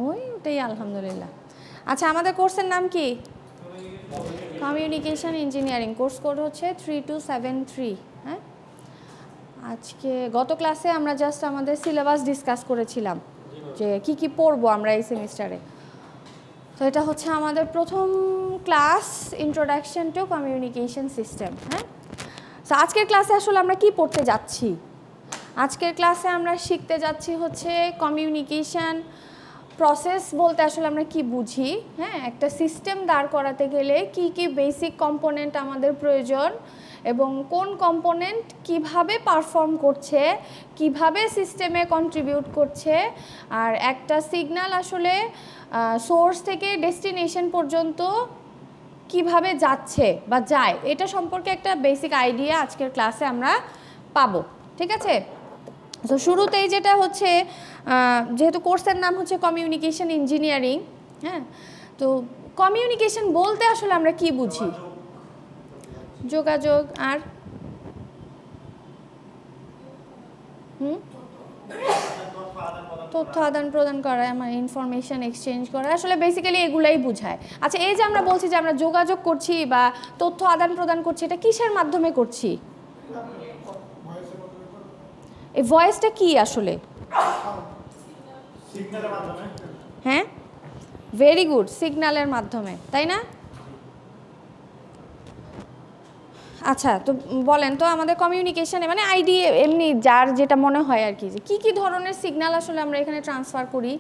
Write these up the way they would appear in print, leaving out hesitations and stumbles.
ওইটাই আলহামদুলিল্লাহ। আচ্ছা, আমাদের কোর্সের নাম কি? Communication engineering. কোর্স কোড হচ্ছে 3273। হ্যাঁ, আজকে গত ক্লাসে আমরা জাস্ট আমাদের সিলেবাস ডিসকাস করেছিলাম যে কি কি পড়বো আমরা এই সেমিস্টারে। তো এটা হচ্ছে আমাদের প্রথম class, introduction to communication system. হ্যাঁ, তো আজকের ক্লাসে আসলে আমরা কি পড়তে যাচ্ছি? আজকের ক্লাসে আমরা শিখতে যাচ্ছি হচ্ছে কমিউনিকেশন প্রসেস বলতে আসলে আমরা কি বুঝি। হ্যাঁ, একটা সিস্টেম দাঁড় করাতে গেলে কি কি বেসিক কম্পোনেন্ট আমাদের প্রয়োজন এবং কোন কম্পোনেন্ট কিভাবে পারফর্ম করছে, কিভাবে সিস্টেমে কন্ট্রিবিউট করছে, আর একটা সিগন্যাল আসলে সোর্স থেকে ডেস্টিনেশন পর্যন্ত কিভাবে যাচ্ছে বা যায়, এটা সম্পর্কে একটা বেসিক আইডিয়া আজকের ক্লাসে আমরা পাবো। ঠিক আছে? তো শুরুতেই যেটা হচ্ছে, যেহেতু কোর্সের নাম হচ্ছে কমিউনিকেশন ইঞ্জিনিয়ারিং, হ্যাঁ, তো কমিউনিকেশন বলতে আসলে আমরা কি বুঝি? যোগাযোগ আর তথ্য আদান প্রদান করা, আমার ইনফরমেশন এক্সচেঞ্জ করা, আসলে বেসিক্যালি এগুলাই বোঝায়। আচ্ছা, এই যে আমরা বলছি যে আমরা যোগাযোগ করছি বা তথ্য আদান প্রদান করছি, এটা কিসের মাধ্যমে করছি? এই ভয়েসটা কি আসলে? হ্যাঁ, ভেরি গুড, সিগন্যালের মাধ্যমে, তাই না? আচ্ছা, তো বলেন তো আমাদের কমিউনিকেশনে মানে আইডি এমনি যার যেটা মনে হয় আর কি, যে কী কী ধরনের সিগন্যাল আসলে আমরা এখানে ট্রান্সফার করি?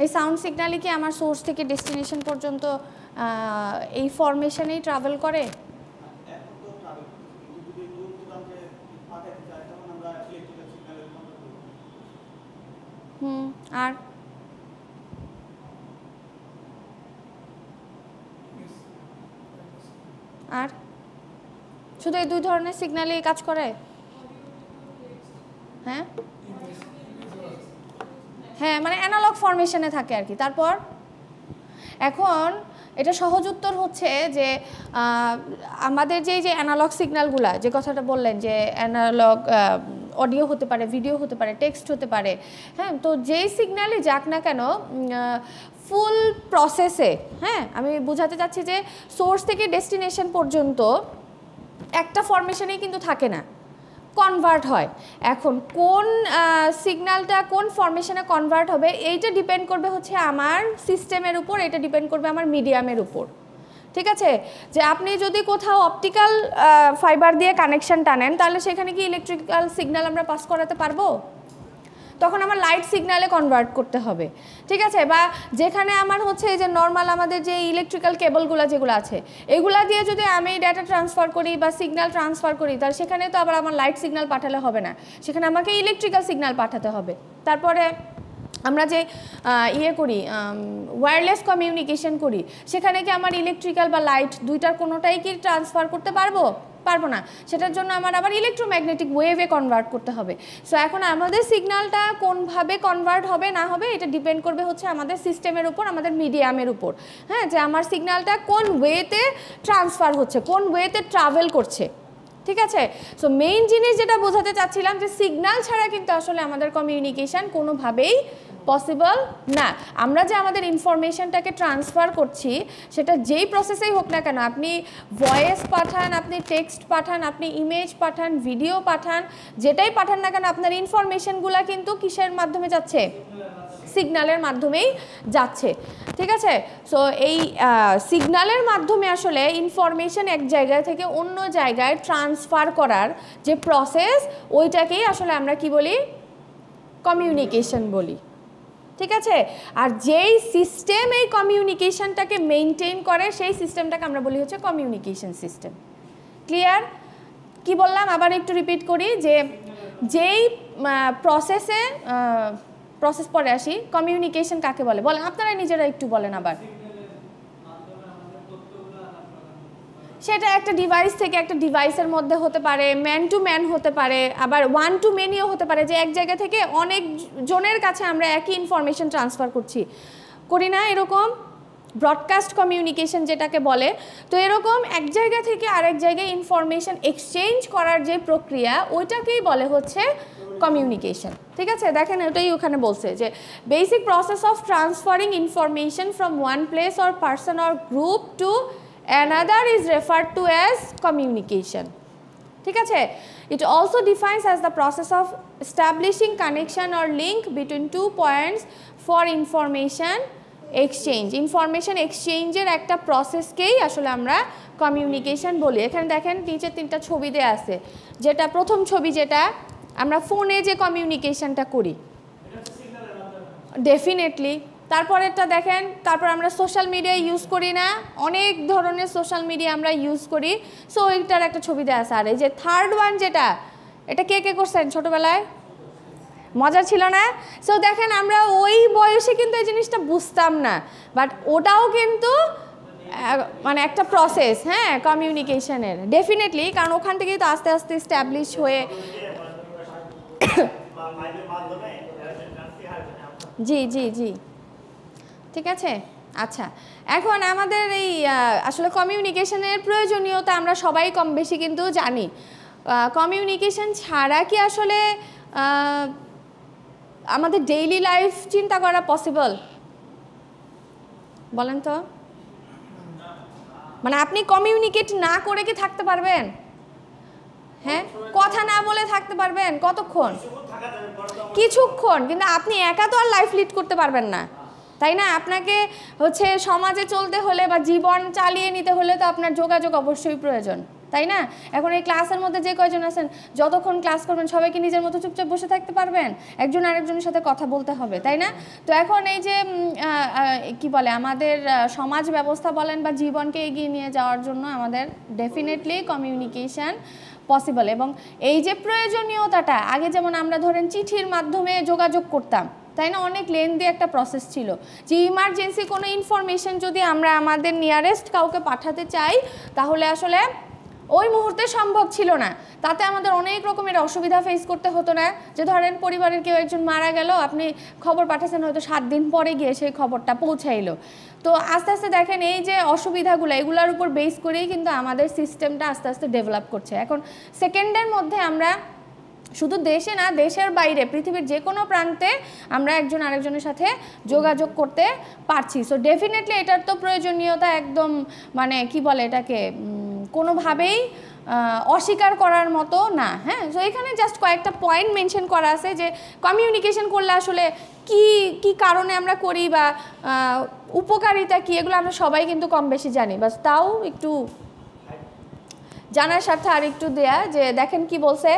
এই সাউন্ড সিগন্যালই কি আমার সোর্স থেকে ডেস্টিনেশন পর্যন্ত এই ফরমেশনেই ট্রাভেল করে? আর আর শুধু এই দুই ধরনের সিগন্যালই কাজ করে? হ্যাঁ হ্যাঁ, মানে অ্যানালগ ফরমেশনে থাকে আর কি। তারপর এখন এটা সহজ উত্তর হচ্ছে যে আমাদের যে অ্যানালগ সিগন্যালগুলো, যে কথাটা বললেন যে অ্যানালগ অডিও হতে পারে, ভিডিও হতে পারে, টেক্সট হতে পারে, হ্যাঁ, তো যেই সিগন্যালই যাক না কেন ফুল প্রসেসে, হ্যাঁ, আমি বোঝাতে চাচ্ছি যে সোর্স থেকে ডেস্টিনেশন পর্যন্ত একটা ফরমেশনেই কিন্তু থাকে না, কনভার্ট হয়। এখন কোন সিগন্যালটা কোন ফরমেশনে কনভার্ট হবে এইটা ডিপেন্ড করবে হচ্ছে আমার সিস্টেমের উপর, এটা ডিপেন্ড করবে আমার মিডিয়ামের উপর। ঠিক আছে? যে আপনি যদি কোথাও অপটিক্যাল ফাইবার দিয়ে কানেকশন টানেন, তাহলে সেখানে কি ইলেকট্রিক্যাল সিগন্যাল আমরা পাস করাতে পারবো? তখন আমার লাইট সিগন্যালে কনভার্ট করতে হবে। ঠিক আছে? বা যেখানে আমার হচ্ছে এই যে নর্মাল আমাদের যে ইলেকট্রিক্যাল কেবলগুলো যেগুলো আছে, এগুলা দিয়ে যদি আমি ডাটা ট্রান্সফার করি বা সিগন্যাল ট্রান্সফার করি, তাহলে সেখানে তো আবার আমার লাইট সিগন্যাল পাঠালে হবে না, সেখানে আমাকে ইলেকট্রিক্যাল সিগন্যাল পাঠাতে হবে। তারপরে আমরা যে করি, ওয়্যারলেস কমিউনিকেশন করি, সেখানে কি আমার ইলেকট্রিক্যাল বা লাইট দুইটার কোনোটাই কি ট্রান্সফার করতে পারবো? পারবো না। সেটার জন্য আমার আবার ইলেকট্রোম্যাগনেটিক ওয়েভে কনভার্ট করতে হবে। সো এখন আমাদের সিগন্যালটা কোনভাবে কনভার্ট হবে না হবে এটা ডিপেন্ড করবে হচ্ছে আমাদের সিস্টেমের উপর, আমাদের মিডিয়ামের উপর। হ্যাঁ, যে আমার সিগন্যালটা কোন ওয়েতে ট্রান্সফার হচ্ছে, কোন ওয়েতে ট্রাভেল করছে। ঠিক আছে? সো মেইন জিনিস যেটা বোঝাতে চাচ্ছিলাম যে সিগন্যাল ছাড়া কিন্তু আসলে আমাদের কমিউনিকেশান কোনোভাবেই পসিবল না। আমরা যে আমাদের ইনফরমেশনটাকে ট্রান্সফার করছি, সেটা যেই প্রসেসেই হোক না কেন, আপনি ভয়েস পাঠান, আপনি টেক্সট পাঠান, আপনি ইমেজ পাঠান, ভিডিও পাঠান, যেটাই পাঠান না কেন, আপনার ইনফরমেশনগুলো কিন্তু কিসের মাধ্যমে যাচ্ছে? সিগন্যালের মাধ্যমেই যাচ্ছে। ঠিক আছে? সো এই সিগন্যালের মাধ্যমে আসলে ইনফরমেশন এক জায়গা থেকে অন্য জায়গায় ট্রান্সফার করার যে প্রসেস, ওইটাকেই আসলে আমরা কি বলি? কমিউনিকেশন বলি। ঠিক আছে? আর যেই সিস্টেম এই কমিউনিকেশনটাকে মেনটেন করে, সেই সিস্টেমটাকে আমরা বলি হচ্ছে কমিউনিকেশন সিস্টেম। ক্লিয়ার? কি বললাম আবার একটু রিপিট করি, যে যেই প্রসেস পরে আসি, কমিউনিকেশন কাকে বলে? বলেন আপনারা নিজেরা একটু বলেন আবার। সেটা একটা ডিভাইস থেকে একটা ডিভাইসের মধ্যে হতে পারে, ম্যান টু ম্যান হতে পারে, আবার ওয়ান টু মেনিও হতে পারে, যে এক জায়গা থেকে অনেক জনের কাছে আমরা একই ইনফরমেশন ট্রান্সফার করি না এরকম? ব্রডকাস্ট কমিউনিকেশন যেটাকে বলে। তো এরকম এক জায়গা থেকে আরেক জায়গায় ইনফরমেশন এক্সচেঞ্জ করার যে প্রক্রিয়া ওইটাকেই বলে হচ্ছে কমিউনিকেশন। ঠিক আছে, দেখেন ওটাই ওখানে বলছে যে basic process of transferring information from one place or person or group to another is referred to as communication. ঠিক আছে, it also defines as the process of establishing connection or link between 2 points for information exchange. Information এক্সচেঞ্জের একটা প্রসেসকেই আসলে আমরা communication বলি। এখানে দেখেন নিচে 3টা ছবি দেয়া আছে, যেটা প্রথম ছবি যেটা আমরা ফোনে যে কমিউনিকেশনটা করি ডেফিনেটলি। তারপরেরটা দেখেন, তারপর আমরা সোশ্যাল মিডিয়া ইউজ করি না, অনেক ধরনের সোশ্যাল মিডিয়া আমরা ইউজ করি, সো ওইটার একটা ছবি দেওয়া আছে। আর এই যে থার্ড ওয়ান যেটা, এটা কে কে করছেন ছোটোবেলায়? মজা ছিল না? সো দেখেন আমরা ওই বয়সে কিন্তু এই জিনিসটা বুঝতাম না, বাট ওটাও কিন্তু মানে একটা প্রসেস, হ্যাঁ, কমিউনিকেশনের ডেফিনেটলি, কারণ ওখান থেকেই তো আস্তে আস্তে স্ট্যাবলিশ হয়ে জি জি জি ঠিক আছে। আচ্ছা, এখন আমাদের এই আসলে কমিউনিকেশনের প্রয়োজনীয়তা আমরা সবাই কম বেশি কিন্তু জানি। কমিউনিকেশন ছাড়া কি আসলে আমাদের ডেইলি লাইফ চিন্তা করা পসিবল? বলেন তো, মানে আপনি কমিউনিকেট না করে কি থাকতে পারবেন? হ্যাঁ, কথা না বলে থাকতে পারবেন কতক্ষণ? কিছুক্ষণ, কিন্তু আপনি একা তো আর লাইফ লিড করতে পারবেন না, তাই না? আপনাকে হচ্ছে সমাজে চলতে হলে বা জীবন চালিয়ে নিতে হলে তো আপনার যোগাযোগ অবশ্যই প্রয়োজন, তাই না? এখন এই ক্লাসের মধ্যে যে কয়জন আছেন, যতক্ষণ ক্লাস করবেন সবাই কি নিজের মতো চুপচাপ বসে থাকতে পারবেন? একজন আরেকজনের সাথে কথা বলতে হবে, তাই না? তো এখন এই যে কি বলে, আমাদের সমাজ ব্যবস্থা বলেন বা জীবনকে এগিয়ে নিয়ে যাওয়ার জন্য আমাদের ডেফিনেটলি কমিউনিকেশন পসিবল। এবং এই যে প্রয়োজনীয়তাটা, আগে যেমন আমরা ধরেন চিঠির মাধ্যমে যোগাযোগ করতাম, তাই না? অনেক লেন্দি একটা প্রসেস ছিল, যে ইমার্জেন্সি কোনো ইনফরমেশন যদি আমরা আমাদের নিয়ারেস্ট কাউকে পাঠাতে চাই তাহলে আসলে ওই মুহূর্তে সম্ভব ছিল না। তাতে আমাদের অনেক রকমের অসুবিধা ফেস করতে হতো না, যে ধরেন পরিবারের কেউ একজন মারা গেল, আপনি খবর পাঠাচ্ছেন, হয়তো 7 দিন পরে গিয়ে সেই খবরটা পৌঁছাইলো। তো আস্তে আস্তে দেখেন এই যে অসুবিধাগুলো, এগুলোর উপর বেস করেই কিন্তু আমাদের সিস্টেমটা আস্তে আস্তে ডেভেলপ করছে। এখন সেকেন্ডের মধ্যে আমরা শুধু দেশে না, দেশের বাইরে পৃথিবীর যে কোনো প্রান্তে আমরা একজন আরেকজনের সাথে যোগাযোগ করতে পারছি। সো ডেফিনেটলি এটার তো প্রয়োজনীয়তা একদম মানে কি বলে এটাকে কোনোভাবেই অস্বীকার করার মতো না। হ্যাঁ, সো এখানে জাস্ট কয়েকটা পয়েন্ট মেনশন করা আছে যে কমিউনিকেশন করলে আসলে কি কি কারণে আমরা করি বা উপকারিতা কি, এগুলো আমরা সবাই কিন্তু কম বেশি জানি, বাস তাও একটু জানার স্বার্থে আর একটু দেয়া। যে দেখেন কি বলছে,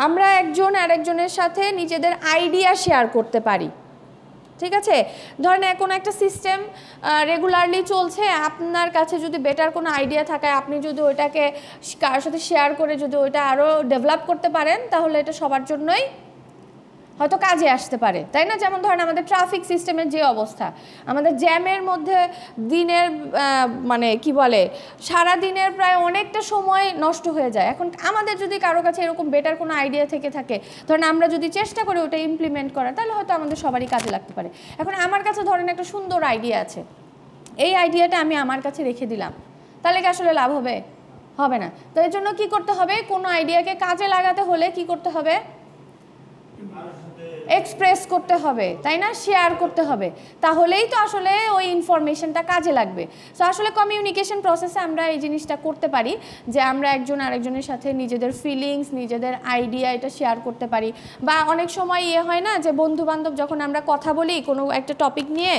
আমরা একজন আরেকজনের সাথে নিজেদের আইডিয়া শেয়ার করতে পারি। ঠিক আছে, ধরেন কোনো একটা সিস্টেম রেগুলারলি চলছে, আপনার কাছে যদি বেটার কোনো আইডিয়া থাকে, আপনি যদি ওইটাকে কারোর সাথে শেয়ার করে যদি ওইটা আরও ডেভেলপ করতে পারেন, তাহলে এটা সবার জন্যই হয়তো কাজে আসতে পারে, তাই না? যেমন ধরেন আমাদের ট্রাফিক সিস্টেমের যে অবস্থা, আমাদের জ্যামের মধ্যে দিনের মানে কি বলে সারা দিনের প্রায় অনেকটা সময় নষ্ট হয়ে যায়। এখন আমাদের যদি কারো কাছে এরকম বেটার কোনো আইডিয়া থেকে থাকে, ধরেন আমরা যদি চেষ্টা করি ওটা ইমপ্লিমেন্ট করার, তাহলে হয়তো আমাদের সবারই কাজে লাগতে পারে। এখন আমার কাছে ধরেন একটা সুন্দর আইডিয়া আছে, এই আইডিয়াটা আমি আমার কাছে রেখে দিলাম, তাহলে কি আসলে লাভ হবে? হবে না। তো এর জন্য কী করতে হবে, কোনো আইডিয়াকে কাজে লাগাতে হলে কি করতে হবে? এক্সপ্রেস করতে হবে, তাই না? শেয়ার করতে হবে, তাহলেই তো আসলে ওই ইনফরমেশনটা কাজে লাগবে। সো আসলে কমিউনিকেশন প্রসেসে আমরা এই জিনিসটা করতে পারি যে আমরা একজন আরেকজনের সাথে নিজেদের ফিলিংস, নিজেদের আইডিয়া এটা শেয়ার করতে পারি। বা অনেক সময় হয় না যে বন্ধু বান্ধব যখন আমরা কথা বলি কোনো একটা টপিক নিয়ে,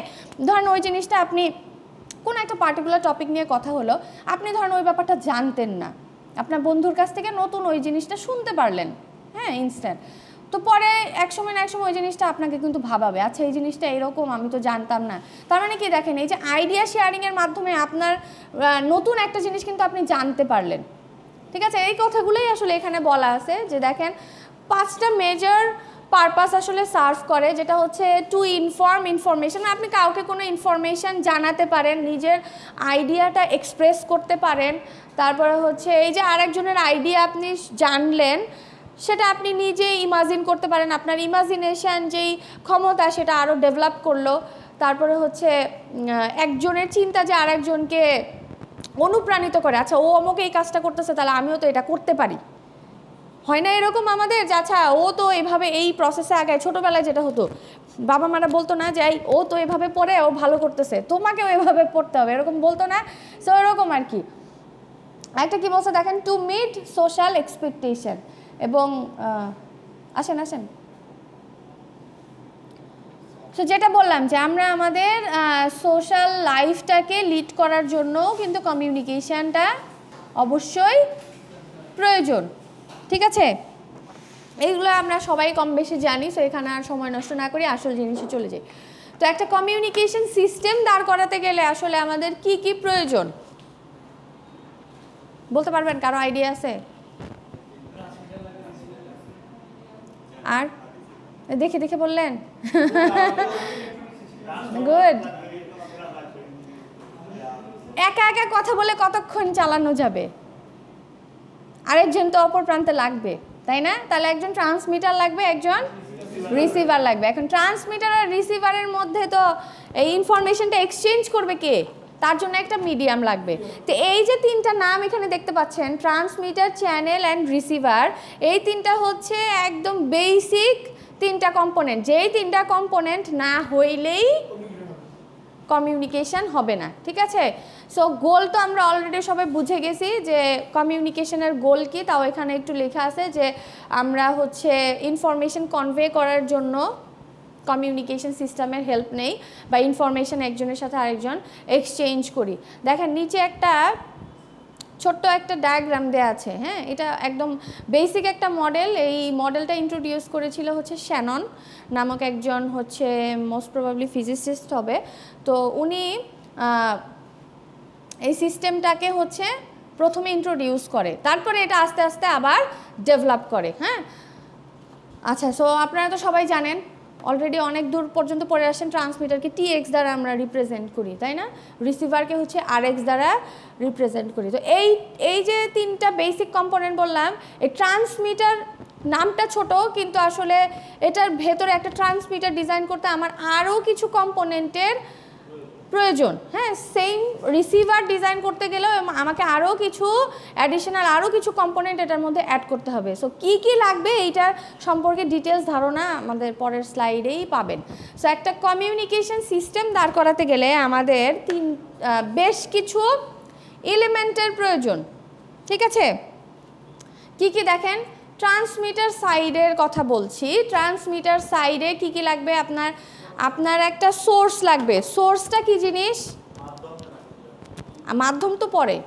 ধরেন ওই জিনিসটা আপনি কোনো একটা পার্টিকুলার টপিক নিয়ে কথা হলো, আপনি ধরেন ওই ব্যাপারটা জানতেন না, আপনার বন্ধুর কাছ থেকে নতুন ওই জিনিসটা শুনতে পারলেন, হ্যাঁ, ইনস্ট্যান্ট। তো পরে এক সময় না এক সময় ওই জিনিসটা আপনাকে কিন্তু ভাবাবে, আচ্ছা এই জিনিসটা এরকম, আমি তো জানতাম না। তার মানে কি দেখেন, এই যে আইডিয়া শেয়ারিংয়ের মাধ্যমে আপনার নতুন একটা জিনিস কিন্তু আপনি জানতে পারলেন। ঠিক আছে, এই কথাগুলোই আসলে এখানে বলা আছে যে দেখেন 5টা মেজর পারপাস আসলে সার্ভ করে, যেটা হচ্ছে টু ইনফরমেশন, আপনি কাউকে কোনো ইনফরমেশান জানাতে পারেন, নিজের আইডিয়াটা এক্সপ্রেস করতে পারেন। তারপরে হচ্ছে এই যে আরেকজনের আইডিয়া আপনি জানলেন, সেটা আপনি নিজে ইমাজিন করতে পারেন, আপনার ইমাজিনেশান যেই ক্ষমতা সেটা আরও ডেভেলপ করলো। তারপরে হচ্ছে একজনের চিন্তা যে আরেকজনকে অনুপ্রাণিত করে, আচ্ছা ও আমাকে এই কাজটা করতেছে তাহলে আমিও তো এটা করতে পারি, হয় না এরকম আমাদের যে আচ্ছা ও তো এইভাবে এই প্রসেসে আগায়। ছোটোবেলায় যেটা হতো বাবা মারা বলতো না যে ও তো এভাবে পড়ে ও ভালো করতেছে তোমাকেও এভাবে পড়তে হবে, এরকম বলতো না। সো এরকম আর কি। একটা কি বলছে দেখেন, টু মিট সোশ্যাল এক্সপেকটেশন, এবং আসেন আসেন। সো যেটা বললাম যে আমরা আমাদের সোশ্যাল লাইফটাকে লিড করার জন্য কিন্তু কমিউনিকেশনটা অবশ্যই প্রয়োজন, ঠিক আছে? এইগুলো আমরা সবাই কম বেশি জানি। সো এখানে আর সময় নষ্ট না করি আসল জিনিসে চলে যাই। তো একটা কমিউনিকেশন সিস্টেম দাঁড় করাতে গেলে আসলে আমাদের কি কি প্রয়োজন বলতে পারবেন? কারো আইডিয়া আছে? আর দেখে দেখে বললেন গুড। একা একা কথা বলে কতক্ষণ চালানো যাবে? আরেকজন তো অপর প্রান্তে লাগবে, তাই না? তাহলে একজন ট্রান্সমিটার লাগবে, একজন রিসিভার লাগবে। এখন ট্রান্সমিটার আর রিসিভারের মধ্যে তো এই ইনফরমেশনটা এক্সচেঞ্জ করবে কে? তার জন্য একটা মিডিয়াম লাগবে। তো এই যে তিনটা নাম এখানে দেখতে পাচ্ছেন, ট্রান্সমিটার, চ্যানেল অ্যান্ড রিসিভার, এই তিনটা হচ্ছে একদম বেসিক তিনটা কম্পোনেন্ট। যেই তিনটা কম্পোনেন্ট না হইলেই কমিউনিকেশন হবে না, ঠিক আছে? সো গোল তো আমরা অলরেডি সবাই বুঝে গেছি যে কমিউনিকেশনের গোল কি, তাও এখানে একটু লেখা আছে যে আমরা হচ্ছে ইনফরমেশন কনভে করার জন্য কমিউনিকেশন সিস্টেমের হেল্প নেই বা ইনফরমেশন একজনের সাথে আরেকজন এক্সচেঞ্জ করি। দেখেন নিচে একটা ছোট্ট একটা ডায়াগ্রাম দেওয়া আছে, হ্যাঁ? এটা একদম বেসিক একটা মডেল। এই মডেলটা ইন্ট্রোডিউস করেছিল হচ্ছে শ্যানন নামক একজন হচ্ছে মোস্ট প্রবাবলি ফিজিসিস্ট হবে। তো উনি এই সিস্টেমটাকে হচ্ছে প্রথমে ইন্ট্রোডিউস করে, তারপরে এটা আস্তে আস্তে আবার ডেভেলপ করে, হ্যাঁ? আচ্ছা, সো আপনারা তো সবাই জানেন অলরেডি, অনেক দূর পর্যন্ত পড়ে আসেন, ট্রান্সমিটারকে TX দ্বারা আমরা রিপ্রেজেন্ট করি, তাই না? রিসিভারকে হচ্ছে RX দ্বারা রিপ্রেজেন্ট করি। তো এই যে তিনটা বেসিক কম্পোনেন্ট বললাম, এই ট্রান্সমিটার নামটা ছোট, কিন্তু আসলে এটার ভেতরে একটা ট্রান্সমিটার ডিজাইন করতে আমার আরও কিছু কম্পোনেন্টের প্রয়োজন, হ্যাঁ? সেম রিসিভার ডিজাইন করতে গেলেও আমাকে আরও কিছু অ্যাডিশনাল আরও কিছু কম্পোনেন্ট এটার মধ্যে অ্যাড করতে হবে। সো কী কী লাগবে এইটার সম্পর্কে ডিটেলস ধারণা আমাদের পরের স্লাইডেই পাবেন। সো একটা কমিউনিকেশন সিস্টেম দাঁড় করাতে গেলে আমাদের বেশ কিছু এলিমেন্টের প্রয়োজন, ঠিক আছে? কি কি দেখেন, ট্রান্সমিটার সাইডের কথা বলছি। ট্রান্সমিটার সাইডে কি কি লাগবে? আপনার একটা সোর্স লাগবে। সোর্সটা কি জিনিস? মাধ্যম তো পরে,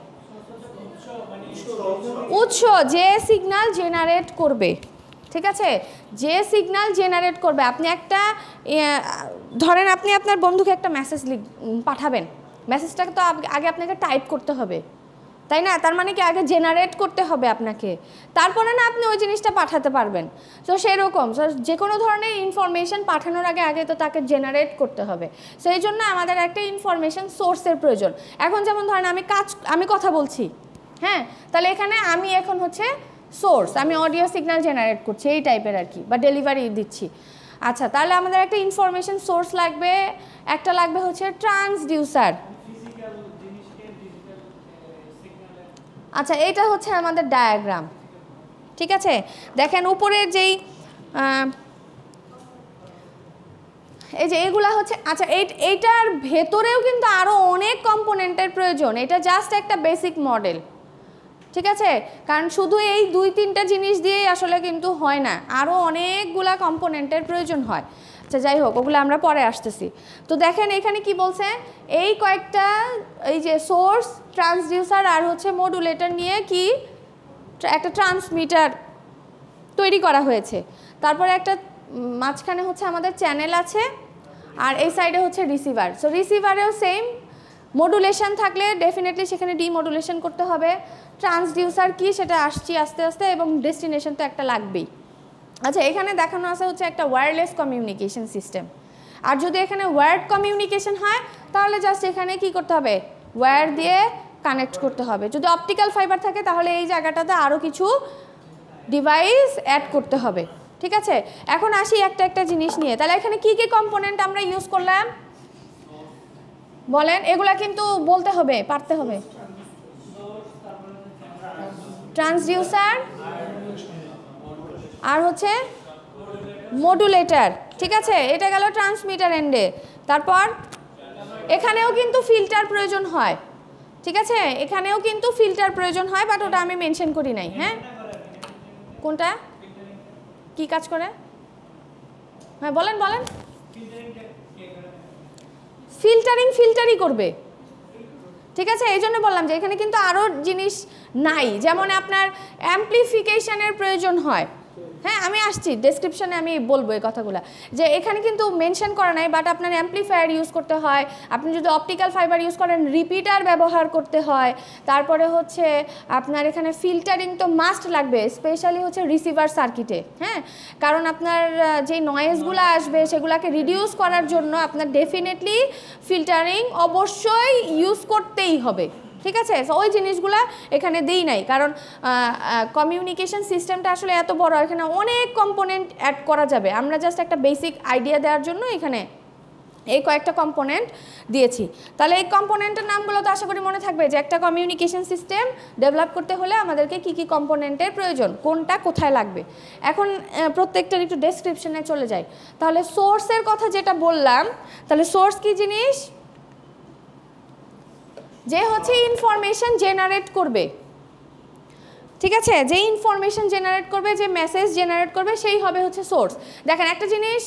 উৎস, যে সিগন্যাল জেনারেট করবে, ঠিক আছে? যে সিগন্যাল জেনারেট করবে। আপনি একটা ধরেন আপনি আপনার বন্ধুকে একটা মেসেজ পাঠাবেন, মেসেজটাকে তো আগে আপনাকে টাইপ করতে হবে, তাই না? তার মানে কি আগে জেনারেট করতে হবে আপনাকে, তারপরে না আপনি ওই জিনিসটা পাঠাতে পারবেন। তো সেরকম যে কোনো ধরনের ইনফরমেশন পাঠানোর আগে তো তাকে জেনারেট করতে হবে। সেই জন্য আমাদের একটা ইনফরমেশন সোর্সের প্রয়োজন। এখন যেমন ধরেন আমি কথা বলছি, হ্যাঁ? তাহলে এখানে আমি এখন হচ্ছে সোর্স, আমি অডিও সিগন্যাল জেনারেট করছি এই টাইপের আর কি, বা ডেলিভারি দিচ্ছি। আচ্ছা, তাহলে আমাদের একটা ইনফরমেশন সোর্স লাগবে, একটা লাগবে হচ্ছে ট্রান্সডিউসার। আচ্ছা, এটা হচ্ছে আমাদের ডায়াগ্রাম, ঠিক আছে? দেখেন উপরের যেই এই যে এগুলা হচ্ছে, আচ্ছা এইটার ভেতরেও কিন্তু আরও অনেক কম্পোনেন্টের প্রয়োজন। এটা জাস্ট একটা বেসিক মডেল, ঠিক আছে? কারণ শুধু এই 2-3টা জিনিস দিয়েই আসলে কিন্তু হয় না, আরও অনেকগুলা কম্পোনেন্টের প্রয়োজন হয়। আচ্ছা, যাই হোক, ওগুলো আমরা পরে আসতেছি। তো দেখেন এখানে কি বলছে, এই কয়েকটা, এই যে সোর্স, ট্রান্সডিউসার আর হচ্ছে মডুলেটর নিয়ে কি একটা ট্রান্সমিটার তৈরি করা হয়েছে। তারপরে একটা মাঝখানে হচ্ছে আমাদের চ্যানেল আছে, আর এই সাইডে হচ্ছে রিসিভার। সো রিসিভারেও সেম মডুলেশন থাকলে ডেফিনেটলি সেখানে ডিমডুলেশন করতে হবে। ট্রান্সডিউসার কি সেটা আসছি আস্তে আস্তে, এবং ডেস্টিনেশন তো একটা লাগবেই। আচ্ছা, এখানে দেখানো আছে হচ্ছে একটা ওয়্যারলেস কমিউনিকেশন সিস্টেম। আর যদি এখানে ওয়্যার্ড কমিউনিকেশন হয় তাহলে জাস্ট এখানে কি করতে হবে, ওয়্যার দিয়ে কানেক্ট করতে হবে। যদি অপটিক্যাল ফাইবার থাকে তাহলে এই জায়গাটাতে আরও কিছু ডিভাইস অ্যাড করতে হবে, ঠিক আছে? এখন আসি একটা একটা জিনিস নিয়ে। তাহলে এখানে কি কি কম্পোনেন্ট আমরা ইউজ করলাম? বলেন, এগুলা কিন্তু বলতে হবে, পারতে হবে। ট্রান্সডিউসার আর হচ্ছে মডুলেটর, ঠিক আছে, এটা গেল ট্রান্সমিটার এন্ডে। তারপর এখানেও কিন্তু ফিল্টার প্রয়োজন হয়, ঠিক আছে, এখানেও কিন্তু ফিল্টার প্রয়োজন হয়, বাট ওটা আমি মেনশন করি নাই। হ্যাঁ, কোনটা কি কাজ করে? হ্যাঁ বলেন বলেন। ফিল্টারই করবে, ঠিক আছে, এই জন্য বললাম যে এখানে কিন্তু আরও জিনিস নাই, যেমন আপনার অ্যাম্পলিফিকেশনের প্রয়োজন হয়। হ্যাঁ, আমি আসছি ডেসক্রিপশনে, আমি বলবো এই কথাগুলো, যে এখানে কিন্তু মেনশন করা নাই, বাট আপনার অ্যাম্পলিফায়ার ইউজ করতে হয়, আপনি যদি অপটিক্যাল ফাইবার ইউজ করেন রিপিটার ব্যবহার করতে হয়, তারপরে হচ্ছে আপনার এখানে ফিল্টারিং তো মাস্ট লাগবে, স্পেশালি হচ্ছে রিসিভার সার্কিটে। হ্যাঁ, কারণ আপনার যে নয়েজগুলো আসবে সেগুলোকে রিডিউস করার জন্য আপনার ডেফিনেটলি ফিল্টারিং অবশ্যই ইউজ করতেই হবে, ঠিক আছে। ওই জিনিসগুলা এখানে দেই নাই, কারণ কমিউনিকেশন সিস্টেমটা আসলে এত বড়, এখানে অনেক কম্পোনেন্ট অ্যাড করা যাবে। আমরা জাস্ট একটা বেসিক আইডিয়া দেওয়ার জন্য এখানে এই কয়েকটা কম্পোনেন্ট দিয়েছি। তাহলে এই কম্পোনেন্টের নামগুলো তো আশা করি মনে থাকবে, যে একটা কমিউনিকেশন সিস্টেম ডেভেলপ করতে হলে আমাদেরকে কী কী কম্পোনেন্টের প্রয়োজন, কোনটা কোথায় লাগবে। এখন প্রত্যেকটার একটু ডেসক্রিপশনে চলে যাই। তাহলে সোর্সের কথা যেটা বললাম, তাহলে সোর্স কী জিনিস? যে হচ্ছে ইনফরমেশন জেনারেট করবে, ঠিক আছে, যে ইনফরমেশন জেনারেট করবে, যে মেসেজ জেনারেট করবে, সেই হবে হচ্ছে সোর্স। দেখেন একটা জিনিস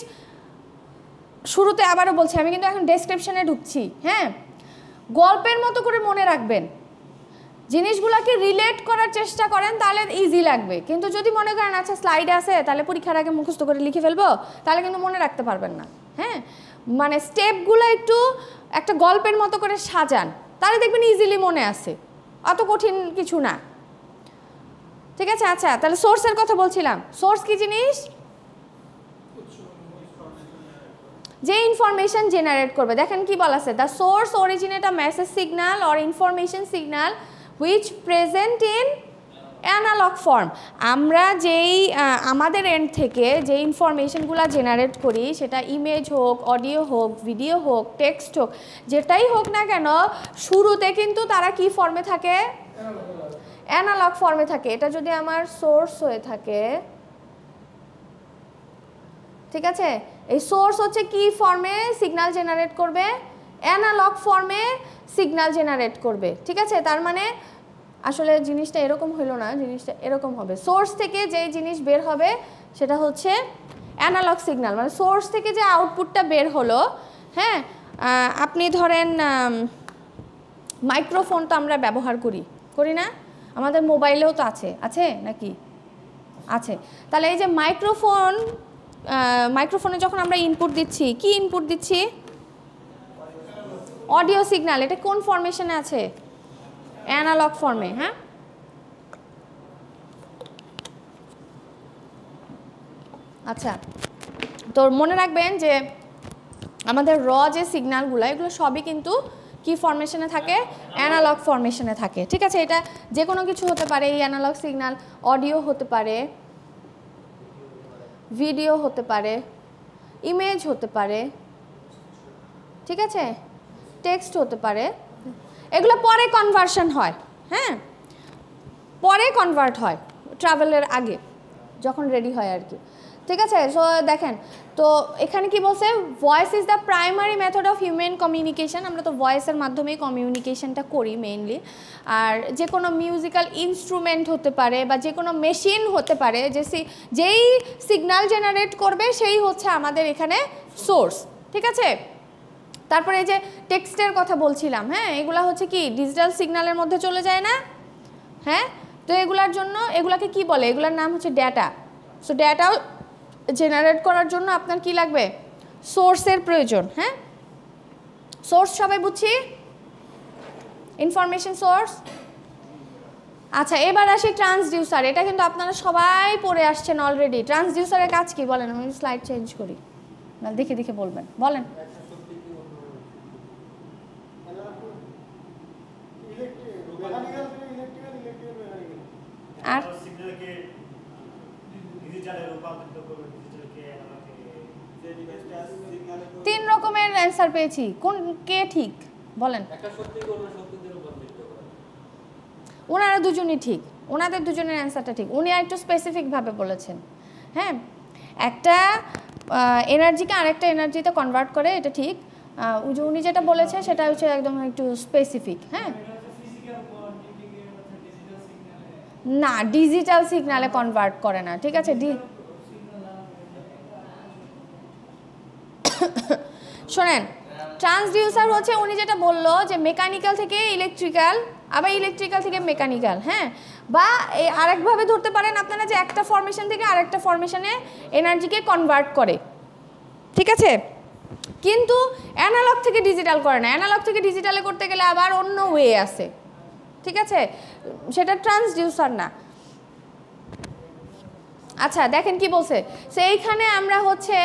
শুরুতে আবারও বলছি, আমি কিন্তু এখন ডেসক্রিপশনে ঢুকছি। হ্যাঁ, গল্পের মতো করে মনে রাখবেন, জিনিসগুলোকে রিলেট করার চেষ্টা করেন, তাহলে ইজি লাগবে। কিন্তু যদি মনে করেন আচ্ছা স্লাইড আছে, তাহলে পরীক্ষার আগে মুখস্থ করে লিখে ফেলবো, তাহলে কিন্তু মনে রাখতে পারবেন না। হ্যাঁ, মানে স্টেপগুলো একটু একটা গল্পের মতো করে সাজান, তাহলে দেখবেন ইজিলি মনে আছে, অত কঠিন কিছু না, ঠিক আছে। আচ্ছা, তাহলে সোর্সের কথা বলছিলাম। সোর্স কি জিনিস? যে ইনফরমেশন জেনারেট করবে। দেখেন কি বলা আছে, the source originate a message signal or information signal which present in analogue form. আমরা যেই আমাদের এন্ড থেকে যে ইনফরমেশনগুলো জেনারেট করি, সেটা ইমেজ হোক, অডিও হোক, ভিডিও হোক, টেক্সট হোক, যেটাই হোক না কেন, শুরুতে কিন্তু তারা কি ফর্মে থাকে? অ্যানালগ ফর্মে থাকে। এটা যদি আমার সোর্স হয়ে থাকে, ঠিক আছে, এই সোর্স হচ্ছে কি ফর্মে সিগন্যাল জেনারেট করবে? অ্যানালগ ফর্মে সিগন্যাল জেনারেট করবে, ঠিক আছে। তার মানে আসলে জিনিসটা এরকম হলো না, জিনিসটা এরকম হবে। সোর্স থেকে যে জিনিস বের হবে সেটা হচ্ছে অ্যানালগ সিগন্যাল, মানে সোর্স থেকে যে আউটপুটটা বের হলো। হ্যাঁ, আপনি ধরেন মাইক্রোফোন তো আমরা ব্যবহার করি না? আমাদের মোবাইলেও তো আছে নাকি? আছে। তাহলে এই যে মাইক্রোফোনে যখন আমরা ইনপুট দিচ্ছি, কি ইনপুট দিচ্ছি? Audio signal. এটা কোন ফরমেশনে আছে? অ্যানালগ ফর্মে। হ্যাঁ, আচ্ছা, তো মনে রাখবেন যে আমাদের যে সিগন্যালগুলো, এগুলো সবই কিন্তু কি ফরমেশনে থাকে? অ্যানালগ ফরমেশনে থাকে, ঠিক আছে। এটা যে কোনো কিছু হতে পারে, এই অ্যানালগ সিগন্যাল অডিও হতে পারে, ভিডিও হতে পারে, ইমেজ হতে পারে, ঠিক আছে, টেক্সট হতে পারে। এগুলো পরে কনভার্সন হয়। হ্যাঁ, পরে কনভার্ট হয়, ট্রাভেলের আগে যখন রেডি হয় আর কি, ঠিক আছে। সো দেখেন, তো এখানে কি বলছে? Voice is the primary method of human communication. আমরা তো ভয়েসের মাধ্যমেই কমিউনিকেশনটা করি মেইনলি। আর যে কোনো মিউজিক্যাল ইনস্ট্রুমেন্ট হতে পারে, বা যে কোনো মেশিন হতে পারে, যেই সিগন্যাল জেনারেট করবে সেই হচ্ছে আমাদের এখানে সোর্স, ঠিক আছে। তারপরে এই যে টেক্সটের কথা বলছিলাম, হ্যাঁ, এগুলা হচ্ছে কি ডিজিটাল সিগন্যালের মধ্যে চলে যায় না? হ্যাঁ, তো এগুলার জন্য, এগুলাকে কি বলে? এগুলার নাম হচ্ছে ডেটা। সো ডেটাও জেনারেট করার জন্য আপনার কি লাগবে? সোর্সের প্রয়োজন। হ্যাঁ, সোর্স সবাই বুঝছি, ইনফরমেশন সোর্স। আচ্ছা, এবার আসি ট্রান্সডিউসার। এটা কিন্তু আপনারা সবাই পড়ে আসছেন অলরেডি। ট্রান্সডিউসারের কাজ কি বলেন? আমি স্লাইড চেঞ্জ করি, দেখে দেখে বলবেন, বলেন। আর 3 রকমের অ্যান্সার পেয়েছি, কোন কে ঠিক? বলেন। ওনারা দুজনই ঠিক, ওনাদের দুজনের অ্যান্সারটা ঠিক। উনি একটু স্পেসিফিকভাবে বলেছেন। হ্যাঁ, একটা এনার্জিকে আরেকটা এনার্জিতে কনভার্ট করে, এটা ঠিক। উনি যেটা বলেছে সেটা হচ্ছে একদম একটু স্পেসিফিক। হ্যাঁ, না, ডিজিটাল সিগনালে কনভার্ট করে না, ঠিক আছে। শোনেন, ট্রান্সডিউসার হচ্ছে উনি যেটা বললো যে মেকানিক্যাল থেকে ইলেকট্রিক্যাল, আবার ইলেকট্রিক্যাল থেকে মেকানিক্যাল। হ্যাঁ, বা এই আরেকভাবে ধরতে পারেন আপনারা যে একটা ফরমেশন থেকে আরেকটা ফরমেশনে এনার্জিকে কনভার্ট করে, ঠিক আছে। কিন্তু অ্যানালগ থেকে ডিজিটাল করে না। অ্যানালগ থেকে ডিজিটালে করতে গেলে আবার অন্য ওয়ে আছে, ঠিক আছে, সেটা ট্রান্সডিউসার না। আচ্ছা দেখেন কি বলছে, সেইখানে আমরা হচ্ছে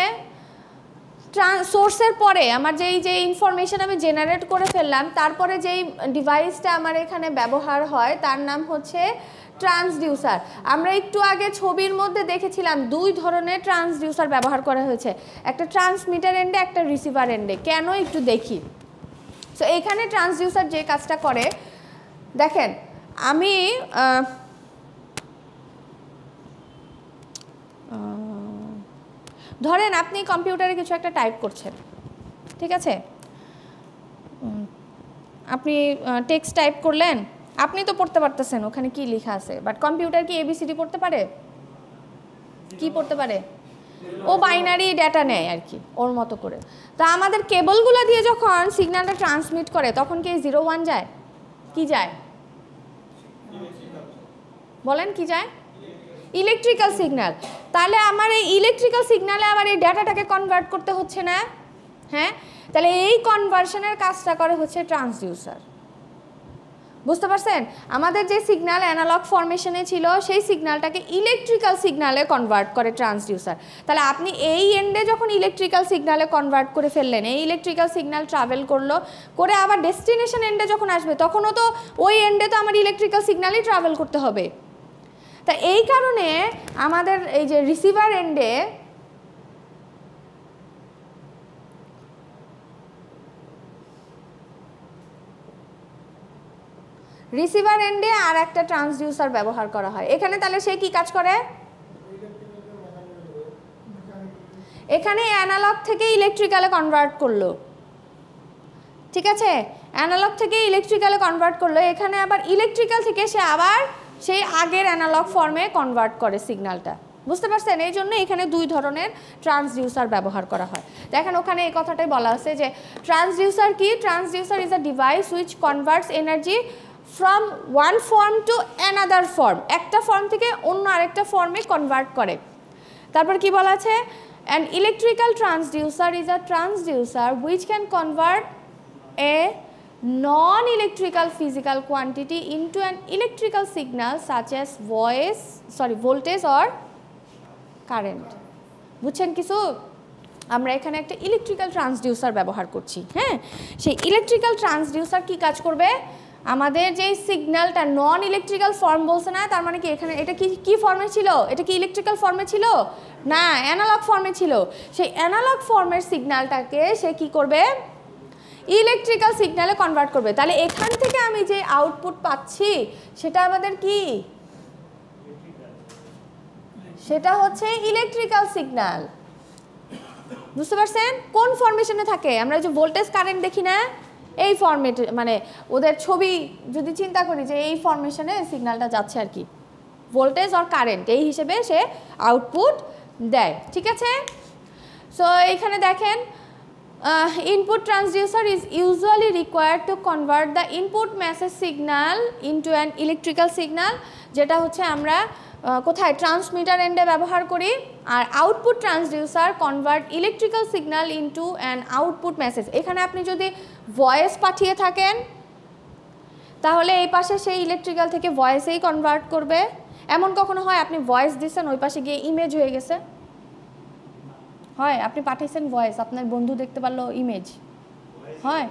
সোর্সের পরে আমার যে ইনফরমেশন আমি জেনারেট করে ফেললাম, তারপরে যেই ডিভাইসটা আমার এখানে ব্যবহার হয় তার নাম হচ্ছে ট্রান্সডিউসার। আমরা একটু আগে ছবির মধ্যে দেখেছিলাম দুই ধরনের ট্রান্সডিউসার ব্যবহার করা হয়েছে, একটা ট্রান্সমিটার এন্ডে, একটা রিসিভার এন্ডে। কেন একটু দেখি। সো এখানে ট্রান্সডিউসার যে কাজটা করে, দেখেন আমি ধরেন আপনি কম্পিউটারে কিছু একটা টাইপ করছেন, ঠিক আছে, আপনি টেক্সট টাইপ করলেন, আপনি তো পড়তে পারতেছেন ওখানে কি লেখা আছে, বাট কম্পিউটার কি এবিসিডি পড়তে পারে? কি পড়তে পারে? ও বাইনারি ডেটা নেয় আর কি ওর মতো করে। তা আমাদের কেবলগুলো দিয়ে যখন সিগন্যালটা ট্রান্সমিট করে তখন কি 0 1 যায়? কি যায় বলেন, কি যায়? Electrical signal. তাহলে আমার এই ইলেকট্রিক্যাল সিগন্যালে আবার এই ডেটাটাকে কনভার্ট করতে হচ্ছে না? হ্যাঁ, তাহলে এই কনভার্সনের কাজটা করে হচ্ছে ট্রান্সডিউসার। বুঝতে পারছেন? আমাদের যে সিগন্যাল অ্যানালগ ফরমেশনে ছিল সেই সিগন্যালটাকে ইলেকট্রিক্যাল সিগন্যালে কনভার্ট করে ট্রান্সডিউসার। তাহলে আপনি এই এন্ডে যখন ইলেকট্রিক্যাল সিগন্যালে কনভার্ট করে ফেললেন, এই ইলেকট্রিক্যাল সিগন্যাল ট্রাভেল করলো, করে আবার ডেস্টিনেশন এন্ডে যখন আসবে তখনও তো ওই এন্ডে তো আমার ইলেকট্রিক্যাল সিগন্যালই ট্রাভেল করতে হবে। তা এই কারণে আমাদের এই যে রিসিভার এন্ডে আর একটা ট্রান্সডিউসার ব্যবহার করা হয় এখানে। তাহলে সে কি কাজ করে? এখানে অ্যানালগ থেকে ইলেকট্রিক্যালে কনভার্ট করলো, ঠিক আছে, অ্যানালগ থেকে ইলেকট্রিক্যালে কনভার্ট করলো। এখানে আবার ইলেকট্রিক্যাল থেকে সে আবার সেই আগের অ্যানালগ ফর্মে কনভার্ট করে সিগন্যালটা। বুঝতে পারছেন? এই জন্য এখানে দুই ধরনের ট্রান্সডিউসার ব্যবহার করা হয়। দেখেন ওখানে এই কথাটাই বলা আছে যে ট্রান্সডিউসার কি? Transducer is a device which converts energy from one form to another form. একটা ফর্ম থেকে অন্য আরেকটা ফর্মে কনভার্ট করে। তারপর কি বলা আছে? An electrical transducer is a transducer which can convert A non-electrical physical quantity into an electrical signal such as voltage or current. বুঝছেন কিছু? আমরা এখানে একটা ইলেকট্রিক্যাল ট্রান্সডিউসার ব্যবহার করছি। হ্যাঁ, সেই ইলেকট্রিক্যাল ট্রান্সডিউসার কি কাজ করবে? আমাদের যে সিগন্যালটা নন ইলেকট্রিক্যাল ফর্ম বলছে না, তার মানে কি এখানে এটা কি ফর্মে ছিল? এটা কি ইলেকট্রিক্যাল ফর্মে ছিল? না, অ্যানালগ ফর্মে ছিল। সেই অ্যানালগ ফর্মের সিগন্যালটাকে সে কি করবে? ইলেকট্রিক্যাল সিগন্যালে কনভার্ট করবে। তাহলে এখান থেকে আমি যে আউটপুট পাচ্ছি সেটা আমাদের কি? সেটা হচ্ছে ইলেকট্রিক্যাল সিগন্যাল। বুঝতে পারছেন? কোন ফরমেশনে থাকে? আমরা যে ভোল্টেজ কারেন্ট দেখি না, এই ফরমেট, মানে ওদের ছবি যদি চিন্তা করি যে এই ফরমেশনে সিগন্যালটা যাচ্ছে আর কি, ভোল্টেজ আর কারেন্ট এই হিসেবে সে আউটপুট দেয়, ঠিক আছে। সো এইখানে দেখেন input transducer is usually required to convert the input message signal into an electrical signal, যেটা হচ্ছে আমরা কোথায় ট্রান্সমিটার এন্ডে ব্যবহার করি। আর output transducer convert electrical signal into an output message. এখানে আপনি যদি ভয়েস পাঠিয়ে থাকেন তাহলে এই পাশে সেই ইলেকট্রিক্যাল থেকে ভয়েসেই কনভার্ট করবে। এমন কখনো হয় আপনি ভয়েস দিচ্ছেন, ওই পাশে গিয়ে ইমেজ হয়ে গেছে? হয়, আপনি পাঠিয়েছেন ভয়েস, আপনার বন্ধু দেখতে পারলো ইমেজ, হয়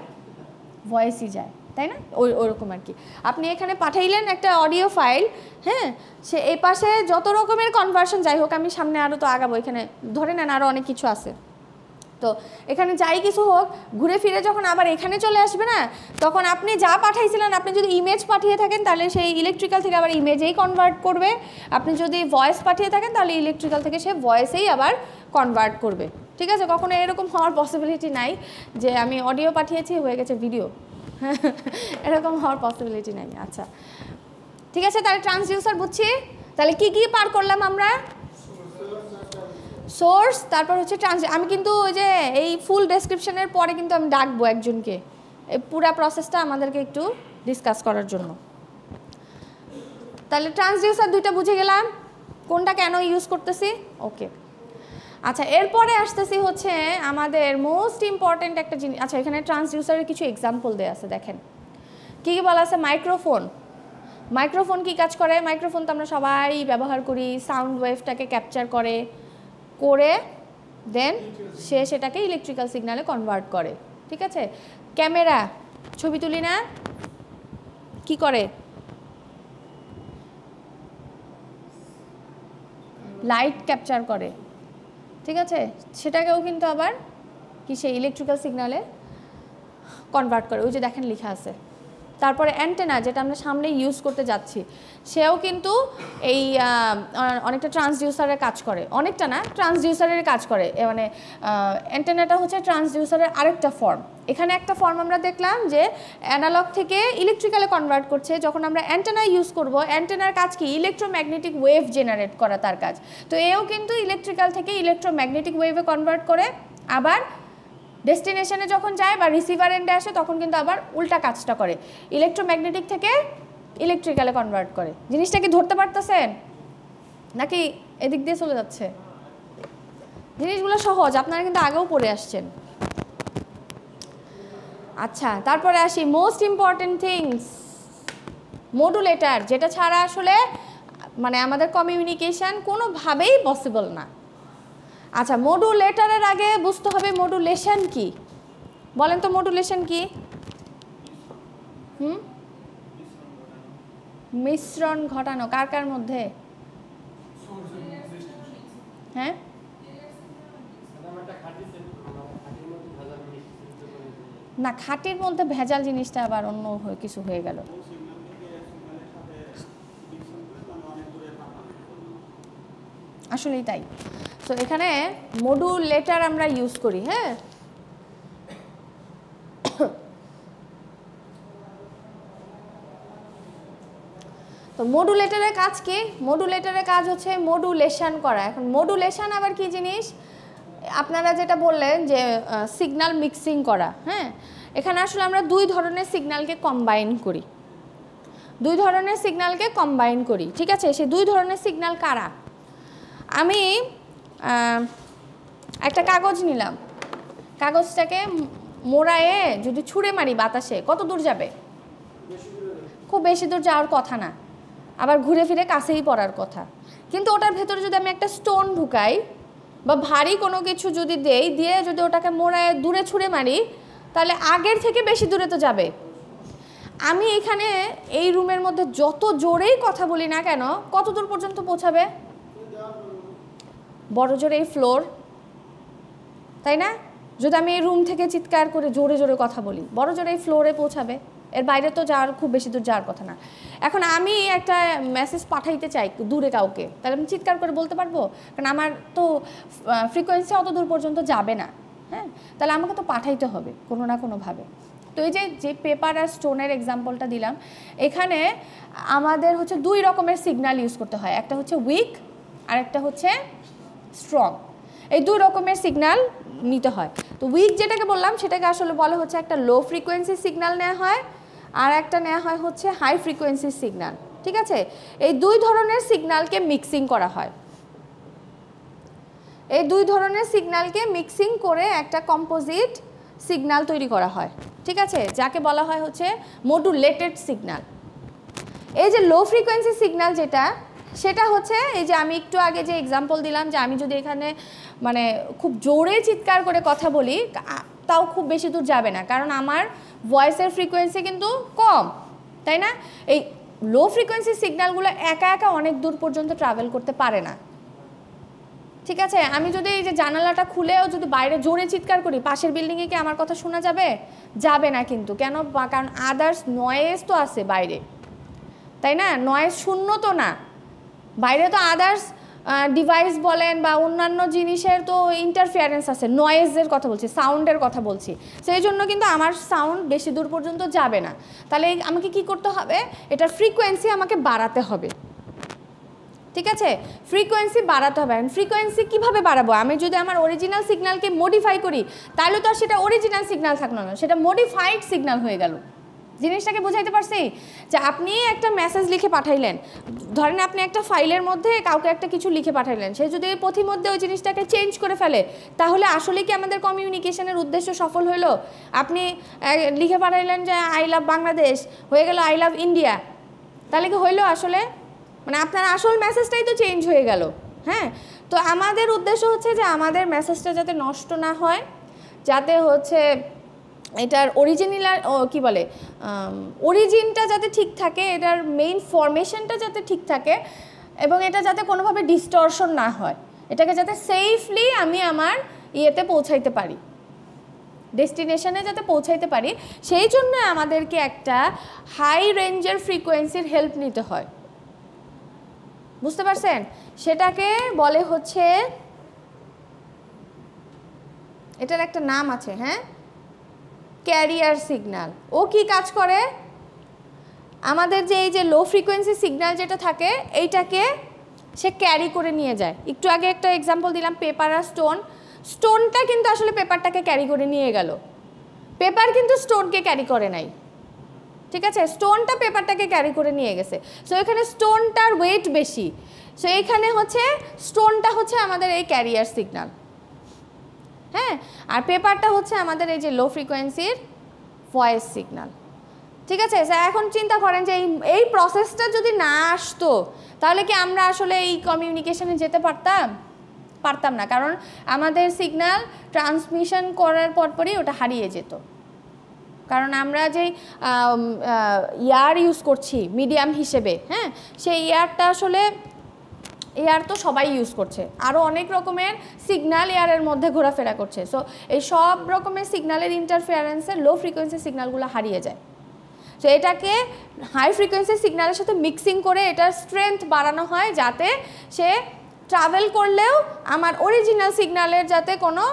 ভয়েসই যায়, তাই না? ওরকম আর কি। আপনি এখানে পাঠাইলেন একটা অডিও ফাইল, হ্যাঁ, সে এই পাশে যত রকমের কনভার্সন যাই হোক, আমি সামনে আরও তো আগাবো, এখানে ধরে নেন আরও অনেক কিছু আছে। তো এখানে যাই কিছু হোক ঘুরে ফিরে যখন আবার এখানে চলে আসবে না, তখন আপনি যা পাঠাইছিলেন, আপনি যদি ইমেজ পাঠিয়ে থাকেন তাহলে সেই ইলেকট্রিক্যাল থেকে আবার ইমেজেই কনভার্ট করবে, আপনি যদি ভয়েস পাঠিয়ে থাকেন তাহলে ইলেকট্রিক্যাল থেকে সে ভয়েসেই আবার কনভার্ট করবে। ঠিক আছে, কখনো এরকম হওয়ার পসিবিলিটি নাই যে আমি অডিও পাঠিয়েছি হয়ে গেছে ভিডিও, এরকম হওয়ার পসিবিলিটি নাই। আচ্ছা ঠিক আছে, তাহলে ট্রান্সডিউসার বুঝছি। তাহলে কি কি পার করলাম আমরা? সোর্স, তারপর হচ্ছে আমি কিন্তু ওই যে এই ফুল ডেসক্রিপশনের পরে কিন্তু আমি ডাকবো একজনকে এই পুরা প্রসেসটা আমাদেরকে একটু ডিসকাস করার জন্য। তাহলে ট্রান্সডিউসার দুইটা বুঝে গেলাম, কোনটা কেন ইউজ করতেছি। ওকে, আচ্ছা এরপরে আসতেছি হচ্ছে আমাদের মোস্ট ইম্পর্টেন্ট একটা জিনিস। আচ্ছা এখানে ট্রান্সডিউসারের কিছু এক্সাম্পল দেওয়া আছে, দেখেন কী কী বলা আছে। মাইক্রোফোন, মাইক্রোফোন কি কাজ করে? মাইক্রোফোন তো আমরা সবাই ব্যবহার করি, সাউন্ড ওয়েভটাকে ক্যাপচার করে দেন সে সেটাকে ইলেকট্রিক্যাল সিগন্যালে কনভার্ট করে। ঠিক আছে, ক্যামেরা ছবি তুলি না, কি করে? লাইট ক্যাপচার করে। ঠিক আছে, সেটাকেও কিন্তু আবার কি সেই ইলেকট্রিক্যাল সিগন্যালে কনভার্ট করে, ওই যে দেখেন লেখা আছে। তারপরে অ্যান্টেনা, যেটা আমরা সামনে ইউজ করতে যাচ্ছি, সেও কিন্তু এই অনেকটা ট্রান্সডিউসারের কাজ করে, অনেকটা না ট্রান্সডিউসারের কাজ করে। মানে অ্যান্টেনাটা হচ্ছে ট্রান্সডিউসারের আরেকটা ফর্ম। এখানে একটা ফর্ম আমরা দেখলাম যে অ্যানালগ থেকে ইলেকট্রিক্যালে কনভার্ট করছে। যখন আমরা অ্যান্টেনা ইউজ করব, অ্যান্টেনার কাজ কি? ইলেকট্রোম্যাগনেটিক ওয়েভ জেনারেট করা তার কাজ। তো এও কিন্তু ইলেকট্রিক্যাল থেকে ইলেকট্রোম্যাগনেটিক ওয়েভে কনভার্ট করে, আবার ডেস্টিনেশনে যখন যায় বা রিসিভার এন্ডে আসে তখন কিন্তু আবার উল্টা কাজটা করে, ইলেকট্রোম্যাগনেটিক থেকে ইলেকট্রিক্যালে কনভার্ট করে। জিনিসটা কি ধরতে পারতেছেন নাকি এদিক দিয়ে চলে যাচ্ছে? জিনিসগুলো সহজ, আপনারা কিন্তু আগেও পড়ে আসছেন। আচ্ছা তারপরে আসি মোস্ট ইম্পর্টেন্ট থিংস, মডুলেটর, যেটা ছাড়া আসলে মানে আমাদের কমিউনিকেশন কোনোভাবেই পসিবল না। আচ্ছা মডুলেটরের আগে বুঝতে হবে মডুলেশন কি। বলেন তো মডুলেশন কি? মিশ্রণ ঘটানো। কার কার মধ্যে? হ্যাঁ না, খাঁটির মধ্যে ভেজাল জিনিসটা আবার অন্য কিছু হয়ে গেল। আসলেই তাই। তো এখানে মডুলেটর আমরা ইউজ করি। হ্যাঁ, তো মডুলেটরের কাজ কি? মডুলেটরের কাজ হচ্ছে মডুলেশন করা। এখন মডুলেশন আবার কি জিনিস? আপনারা যেটা বললেন যে সিগন্যাল মিক্সিং করা। হ্যাঁ, এখানে আসলে আমরা দুই ধরনের সিগন্যালকে কম্বাইন করি, দুই ধরনের সিগন্যালকে কম্বাইন করি। ঠিক আছে, সেই দুই ধরনের সিগন্যাল কারা? আমি একটা কাগজ নিলাম, কাগজটাকে মোড়ায়ে যদি ছুঁড়ে মারি বাতাসে, কত দূর যাবে? খুব বেশি দূর যাওয়ার কথা না, আবার ঘুরে ফিরে কাছেই পড়ার কথা। কিন্তু ওটার ভেতরে যদি আমি একটা স্টোন ঢুকাই বা ভারী কোনো কিছু যদি দেই, দিয়ে যদি ওটাকে মোড়ায়ে দূরে ছুঁড়ে মারি, তাহলে আগের থেকে বেশি দূরে তো যাবে। আমি এখানে এই রুমের মধ্যে যত জোরেই কথা বলি না কেন, কত দূর পর্যন্ত পৌঁছাবে? বড় জোরে এই ফ্লোর, তাই না? যদি আমি এই রুম থেকে চিৎকার করে জোরে জোরে কথা বলি, বড় জোরে এই ফ্লোরে পৌঁছাবে, এর বাইরে তো যাওয়ার খুব বেশি দূর যাওয়ার কথা না। এখন আমি একটা মেসেজ পাঠাইতে চাই দূরে কাউকে, তাহলে আমি চিৎকার করে বলতে পারবো? কারণ আমার তো ফ্রিকোয়েন্সি অত দূর পর্যন্ত যাবে না। হ্যাঁ, তাহলে আমাকে তো পাঠাইতে হবে কোনো না কোনোভাবে। তো এই যে পেপার আর স্টোনের এক্সাম্পলটা দিলাম, এখানে আমাদের হচ্ছে দুই রকমের সিগন্যাল ইউজ করতে হয়, একটা হচ্ছে উইক আর একটা হচ্ছে স্ট্রং। এই দুই রকমের সিগন্যাল নিতে হয়। তো উইক যেটাকে বললাম সেটাকে আসলে বলে হচ্ছে একটা লো ফ্রিকোয়েন্সি সিগন্যাল নেওয়া হয়, আর একটা নেওয়া হয় হচ্ছে হাই ফ্রিকোয়েন্সি সিগন্যাল। ঠিক আছে, এই দুই ধরনের সিগন্যালকে মিক্সিং করা হয়। এই দুই ধরনের সিগন্যালকে মিক্সিং করে একটা কম্পোজিট সিগন্যাল তৈরি করা হয়। ঠিক আছে, যাকে বলা হয় হচ্ছে মডুলেটেড সিগন্যাল। এই যে লো ফ্রিকোয়েন্সি সিগন্যাল যেটা, সেটা হচ্ছে এই যে আমি একটু আগে যে এক্সাম্পল দিলাম, যে আমি যদি এখানে মানে খুব জোরে চিৎকার করে কথা বলি, তাও খুব বেশি দূর যাবে না, কারণ আমার ভয়েসের ফ্রিকোয়েন্সি কিন্তু কম, তাই না? এই লো ফ্রিকোয়েন্সি সিগন্যালগুলো একা একা অনেক দূর পর্যন্ত ট্রাভেল করতে পারে না। ঠিক আছে, আমি যদি এই যে জানালাটা খুলেও যদি বাইরে জোরে চিৎকার করি, পাশের বিল্ডিংয়ে কি আমার কথা শোনা যাবে? যাবে না কিন্তু। কেন? কারণ আদার্স নয়েজ তো আছে বাইরে, তাই না? নয়েজ শূন্য তো না, বাইরে তো আদার্স ডিভাইস বলেন বা অন্যান্য জিনিসের তো ইন্টারফিয়ারেন্স আছে, নয়েজের কথা বলছি, সাউন্ডের কথা বলছি। সেই জন্য কিন্তু আমার সাউন্ড বেশি দূর পর্যন্ত যাবে না। তাহলে আমাকে কি করতে হবে? এটার ফ্রিকোয়েন্সি আমাকে বাড়াতে হবে। ঠিক আছে, ফ্রিকোয়েন্সি বাড়াতে হবে। ফ্রিকোয়েন্সি কীভাবে বাড়াবো? আমি যদি আমার অরিজিনাল সিগন্যালকে মডিফাই করি, তাহলে তো আর সেটা অরিজিনাল সিগন্যাল থাকলো না, সেটা মডিফাইড সিগন্যাল হয়ে গেল। জিনিসটাকে বুঝাইতে পারছি? যে আপনি একটা মেসেজ লিখে পাঠাইলেন, ধরেন আপনি একটা ফাইলের মধ্যে কাউকে একটা কিছু লিখে পাঠাইলেন, সে যদি পথিমধ্যে ওই জিনিসটাকে চেঞ্জ করে ফেলে, তাহলে আসলে কি আমাদের কমিউনিকেশনের উদ্দেশ্য সফল হলো? আপনি লিখে পাঠাইলেন যে আই লাভ বাংলাদেশ, হয়ে গেল আই লাভ ইন্ডিয়া, তাহলে কি হইলো আসলে? মানে আপনার আসল মেসেজটাই তো চেঞ্জ হয়ে গেল। হ্যাঁ, তো আমাদের উদ্দেশ্য হচ্ছে যে আমাদের মেসেজটা যাতে নষ্ট না হয়, যাতে হচ্ছে এটার অরিজিনাল কি বলে অরিজিনটা যাতে ঠিক থাকে, এটার মেইন ফরমেশনটা যাতে ঠিক থাকে, এবং এটা যাতে কোনোভাবে ডিস্টরশন না হয়, এটাকে যাতে সেফলি আমি আমার ইয়েতে পৌঁছাইতে পারি, ডেস্টিনেশনে যাতে পৌঁছাইতে পারি, সেই জন্য আমাদেরকে একটা হাই রেঞ্জের ফ্রিকোয়েন্সির হেল্প নিতে হয়। বুঝতে পারছেন? সেটাকে বলে হচ্ছে, এটার একটা নাম আছে, হ্যাঁ, ক্যারিয়ার সিগন্যাল। ও কি কাজ করে? আমাদের যে এই যে লো ফ্রিকোয়েন্সি সিগন্যাল যেটা থাকে, এইটাকে সে ক্যারি করে নিয়ে যায়। একটু আগে একটা এক্সাম্পল দিলাম, পেপার আর স্টোন। স্টোনটা কিন্তু আসলে পেপারটাকে ক্যারি করে নিয়ে গেল, পেপার কিন্তু স্টোনকে ক্যারি করে নাই। ঠিক আছে, স্টোনটা পেপারটাকে ক্যারি করে নিয়ে গেছে। সো এখানে স্টোনটার ওয়েট বেশি, সো এইখানে হচ্ছে স্টোনটা হচ্ছে আমাদের এই ক্যারিয়ার সিগন্যাল। হ্যাঁ, আর পেপারটা হচ্ছে আমাদের এই যে লো ফ্রিকোয়েন্সির ভয়েস সিগন্যাল। ঠিক আছে, এখন চিন্তা করেন যে এই প্রসেসটা যদি না আসতো, তাহলে কি আমরা আসলে এই কমিউনিকেশনে যেতে পারতাম না, কারণ আমাদের সিগন্যাল ট্রান্সমিশন করার পরপরই ওটা হারিয়ে যেত। কারণ আমরা যে ইয়ার ইউজ করছি মিডিয়াম হিসেবে, হ্যাঁ, সেই ইয়ারটা আসলে এয়ার তো সবাই ইউজ করছে, আরও অনেক রকমের সিগন্যাল এয়ারের মধ্যে ঘোরাফেরা করছে। সো এই সব রকমের সিগন্যালের ইন্টারফিয়ারেন্সে লো ফ্রিকোয়েন্সি সিগন্যালগুলো হারিয়ে যায়। সো এটাকে হাই ফ্রিকোয়েন্সি সিগন্যালের সাথে মিক্সিং করে এটার স্ট্রেংথ বাড়ানো হয়, যাতে সে ট্রাভেল করলেও আমার অরিজিনাল সিগন্যালের যাতে কোনো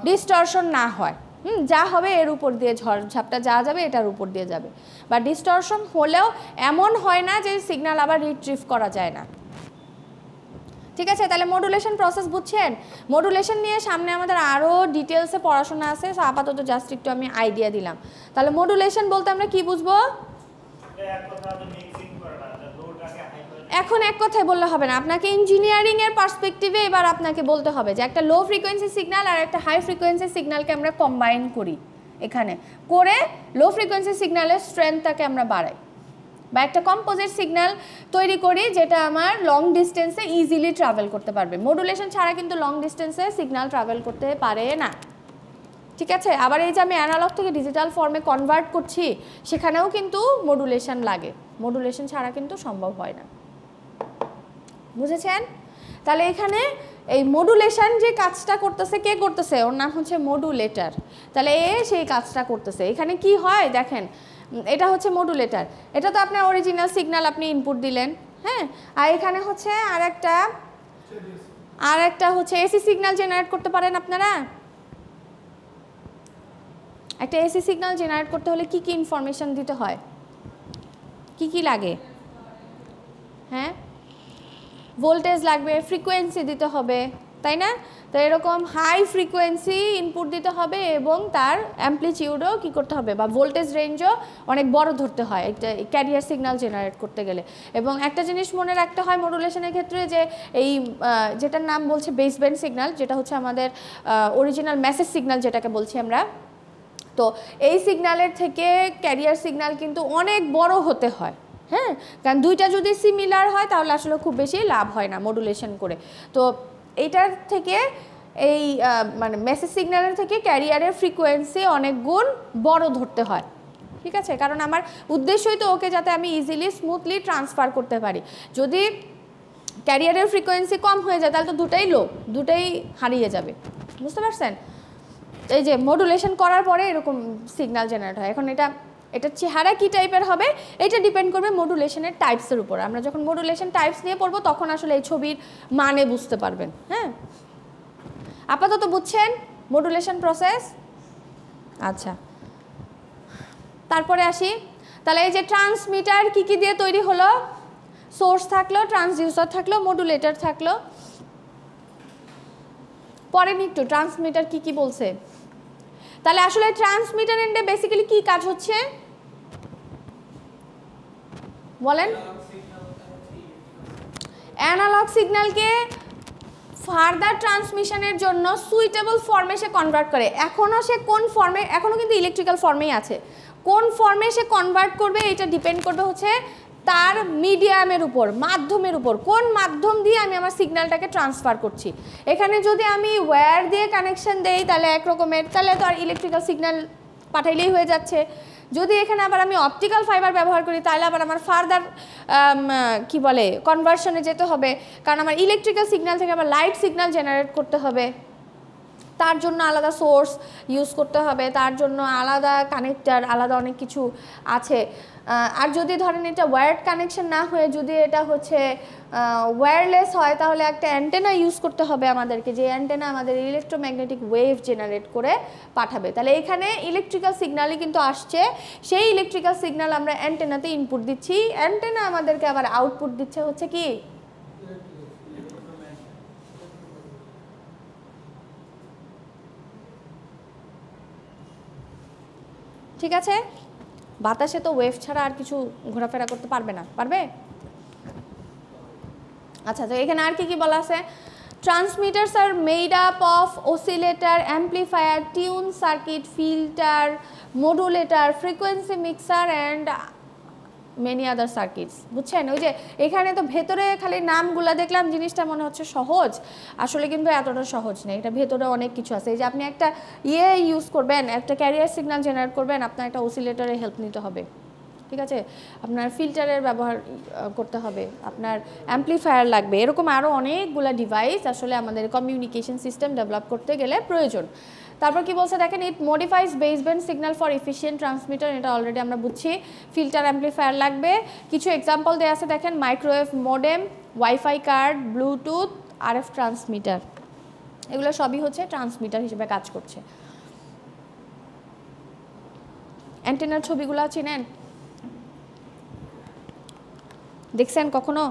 ডিস্টরশন না হয়। যা হবে এর উপর দিয়ে ঝড়ঝাপটা যা যাবে এটার উপর দিয়ে যাবে, বা ডিস্টরশন হলেও এমন হয় না যে সিগন্যাল আবার রিট্রিভ করা যায় না। ঠিক আছে, তাহলে মডুলেশন প্রসেস বুঝছেন? মডুলেশন নিয়ে সামনে আমাদের আরও ডিটেলসে পড়াশোনা আছে, সো আপাতত জাস্ট একটু আমি আইডিয়া দিলাম। তাহলে মডুলেশন বলতে আমরা কি বুঝবো? এখন এক কথায় বললে হবে না, আপনাকে ইঞ্জিনিয়ারিংয়ের পার্সপেক্টিভে এবার আপনাকে বলতে হবে যে একটা লো ফ্রিকোয়েন্সি সিগন্যাল আর একটা হাই ফ্রিকোয়েন্সি সিগন্যালকে আমরা কম্বাইন করি, এখানে করে লো ফ্রিকোয়েন্সি সিগন্যালের স্ট্রেংথটাকে আমরা বাড়াই, বা একটা কম্পোজিট সিগন্যাল তৈরি করি যেটা আমার লং ডিস্টেন্সে ইজিলি ট্রাভেল করতে পারবে। মডুলেশন ছাড়া কিন্তু লং ডিস্টেন্সে সিগন্যাল ট্রাভেল করতে পারে না। ঠিক আছে, আবার এই যে আমি অ্যানালগ থেকে ডিজিটাল ফর্মে কনভার্ট করছি, সেখানেও কিন্তু মডুলেশন লাগে, মডুলেশন ছাড়া কিন্তু সম্ভব হয় না। বুঝেছেন? তাহলে এখানে এই মডুলেশন যে কাজটা করতেছে, কে করতেছে? ওর নাম হচ্ছে মডুলেটর। তাহলে সেই কাজটা করতেছে। এখানে কি হয় দেখেন, এটা হচ্ছে মডুলেটর, এটা তো আপনার অরিজিনাল সিগন্যাল আপনি ইনপুট দিলেন, হ্যাঁ, আর এখানে হচ্ছে আর একটা হচ্ছে এসি সিগন্যাল জেনারেট করতে পারেন আপনারা। একটা এসি সিগন্যাল জেনারেট করতে হলে কি কি ইনফরমেশন দিতে হয়, কি কি লাগে? হ্যাঁ, ভোল্টেজ লাগবে, ফ্রিকোয়েন্সি দিতে হবে, তাই না? তো এরকম হাই ফ্রিকোয়েন্সি ইনপুট দিতে হবে এবং তার অ্যাম্পলিটিউডও কী করতে হবে, বা ভোল্টেজ রেঞ্জও অনেক বড় ধরতে হয় একটা ক্যারিয়ার সিগন্যাল জেনারেট করতে গেলে। এবং একটা জিনিস মনে রাখতে হয় মডুলেশনের ক্ষেত্রে, যে এই যেটার নাম বলছে বেস ব্যান্ড সিগন্যাল, যেটা হচ্ছে আমাদের অরিজিনাল মেসেজ সিগন্যাল যেটাকে বলছি আমরা, তো এই সিগন্যালের থেকে ক্যারিয়ার সিগন্যাল কিন্তু অনেক বড় হতে হয়। হ্যাঁ, কারণ দুইটা যদি সিমিলার হয় তাহলে আসলে খুব বেশি লাভ হয় না মডুলেশন করে। তো এইটার থেকে এই মানে মেসেজ সিগন্যালের থেকে ক্যারিয়ারের ফ্রিকোয়েন্সি অনেক গুণ বড় ধরতে হয়। ঠিক আছে, কারণ আমার উদ্দেশ্যই তো ওকে যাতে আমি ইজিলি স্মুথলি ট্রান্সফার করতে পারি। যদি ক্যারিয়ারের ফ্রিকোয়েন্সি কম হয়ে যায় তাহলে তো দুটাই লো, দুটাই হারিয়ে যাবে, বুঝতে পারছেন? এই যে মডুলেশন করার পরে এরকম সিগন্যাল জেনারেট হয়। এখন এটা চেহারা কী টাইপের হবে এটা ডিপেন্ড করবে মডুলেশনের টাইপসের উপর। আমরা যখন মডুলেশন টাইপস নিয়ে পড়বো তখন আসলে এই ছবির মানে বুঝতে পারবেন। হ্যাঁ, আপাতত বুঝছেন মডুলেশন প্রসেস? আচ্ছা, তারপরে আসি। তাহলে এই যে ট্রান্সমিটার কী কী দিয়ে তৈরি হলো? সোর্স থাকলো, ট্রান্সডিউসার থাকলো, মডুলেটর থাকলো। পরে একটু ট্রান্সমিটার কি কি বলছে। তাহলে আসলে ট্রান্সমিটার এন্ডে বেসিক্যালি কি কাজ হচ্ছে বলেন? অ্যানালগ সিগন্যালকে ফার্দার ট্রান্সমিশনের জন্য সুইটেবল ফর্মে সে কনভার্ট করে। এখনও সে কোন ফর্মে, এখনও কিন্তু ইলেকট্রিক্যাল ফর্মেই আছে, কোন ফর্মে সে কনভার্ট করবে এটা ডিপেন্ড করবে হচ্ছে তার মিডিয়ামের উপর, মাধ্যমের উপর, কোন মাধ্যম দিয়ে আমি আমার সিগন্যালটাকে ট্রান্সফার করছি। এখানে যদি আমি ওয়্যার দিয়ে কানেকশন দেই তাহলে একরকমের, তাহলে তো আর ইলেকট্রিক্যাল সিগন্যাল পাঠাইলেই হয়ে যাচ্ছে। যদি এখানে আবার আমি অপটিক্যাল ফাইবার ব্যবহার করি তাহলে আবার আমার ফার্দার কি বলে কনভার্সনে যেতে হবে, কারণ আমার ইলেকট্রিক্যাল সিগন্যাল থেকে আবার লাইট সিগন্যাল জেনারেট করতে হবে, তার জন্য আলাদা সোর্স ইউজ করতে হবে, তার জন্য আলাদা কানেক্টার, আলাদা অনেক কিছু আছে। আর যদি ধরেন এটা ওয়্যার্ড কানেকশন না হয়ে যদি এটা হচ্ছে ওয়্যারলেস হয় তাহলে একটা অ্যান্টেনা ইউজ করতে হবে আমাদেরকে, যে অ্যান্টেনা আমাদের ইলেকট্রোম্যাগনেটিক ওয়েভ জেনারেট করে পাঠাবে। তাহলে এখানে ইলেকট্রিক্যাল সিগন্যালই কিন্তু আসছে, সেই ইলেকট্রিক্যাল সিগন্যাল আমরা অ্যান্টেনাতে ইনপুট দিচ্ছি, অ্যান্টেনা আমাদেরকে আবার আউটপুট দিচ্ছে হচ্ছে কি ঠিক আছে। বাতাসে তো ওয়েভ ছাড়া আর কিছু ঘোরাফেরা করতে পারবে না, পারবে? আচ্ছা, তো এখানে আর কি কি বলা আছে? Transmitters are made up of oscillator, amplifier, tune circuit, filter, modulator, frequency mixer and many other circuits. বুঝছেন? ওই যে এখানে তো ভেতরে খালি নামগুলা দেখলাম, জিনিসটা মনে হচ্ছে সহজ, আসলে কিন্তু এতটা সহজ নেই, এটা ভেতরে অনেক কিছু আছে। এই যে আপনি একটা ইউজ করবেন, একটা ক্যারিয়ার সিগন্যাল জেনারেট করবেন, আপনার একটা অসিলেটরের হেল্প নিতে হবে, ঠিক আছে, আপনার ফিল্টারের ব্যবহার করতে হবে, আপনার অ্যাম্প্লিফায়ার লাগবে, এরকম আরও অনেকগুলা ডিভাইস আসলে আমাদের কমিউনিকেশন সিস্টেম ডেভেলপ করতে গেলে প্রয়োজন। তারপর কি বলছে দেখেন, it modifies baseband signal for efficient transmitter, এটা অলরেডি আমরা বুঝছি। ফিল্টার, অ্যাম্প্লিফায়ার লাগবে। কিছু এক্সাম্পল দেওয়া আছে দেখেন, microwave modem, wifi card, Bluetooth, RF transmitter, এগুলো সবই হচ্ছে ট্রান্সমিটার হিসেবে কাজ করছে। অ্যান্টেনার ছবিগুলো চিনেন? দেখছেন কখনো?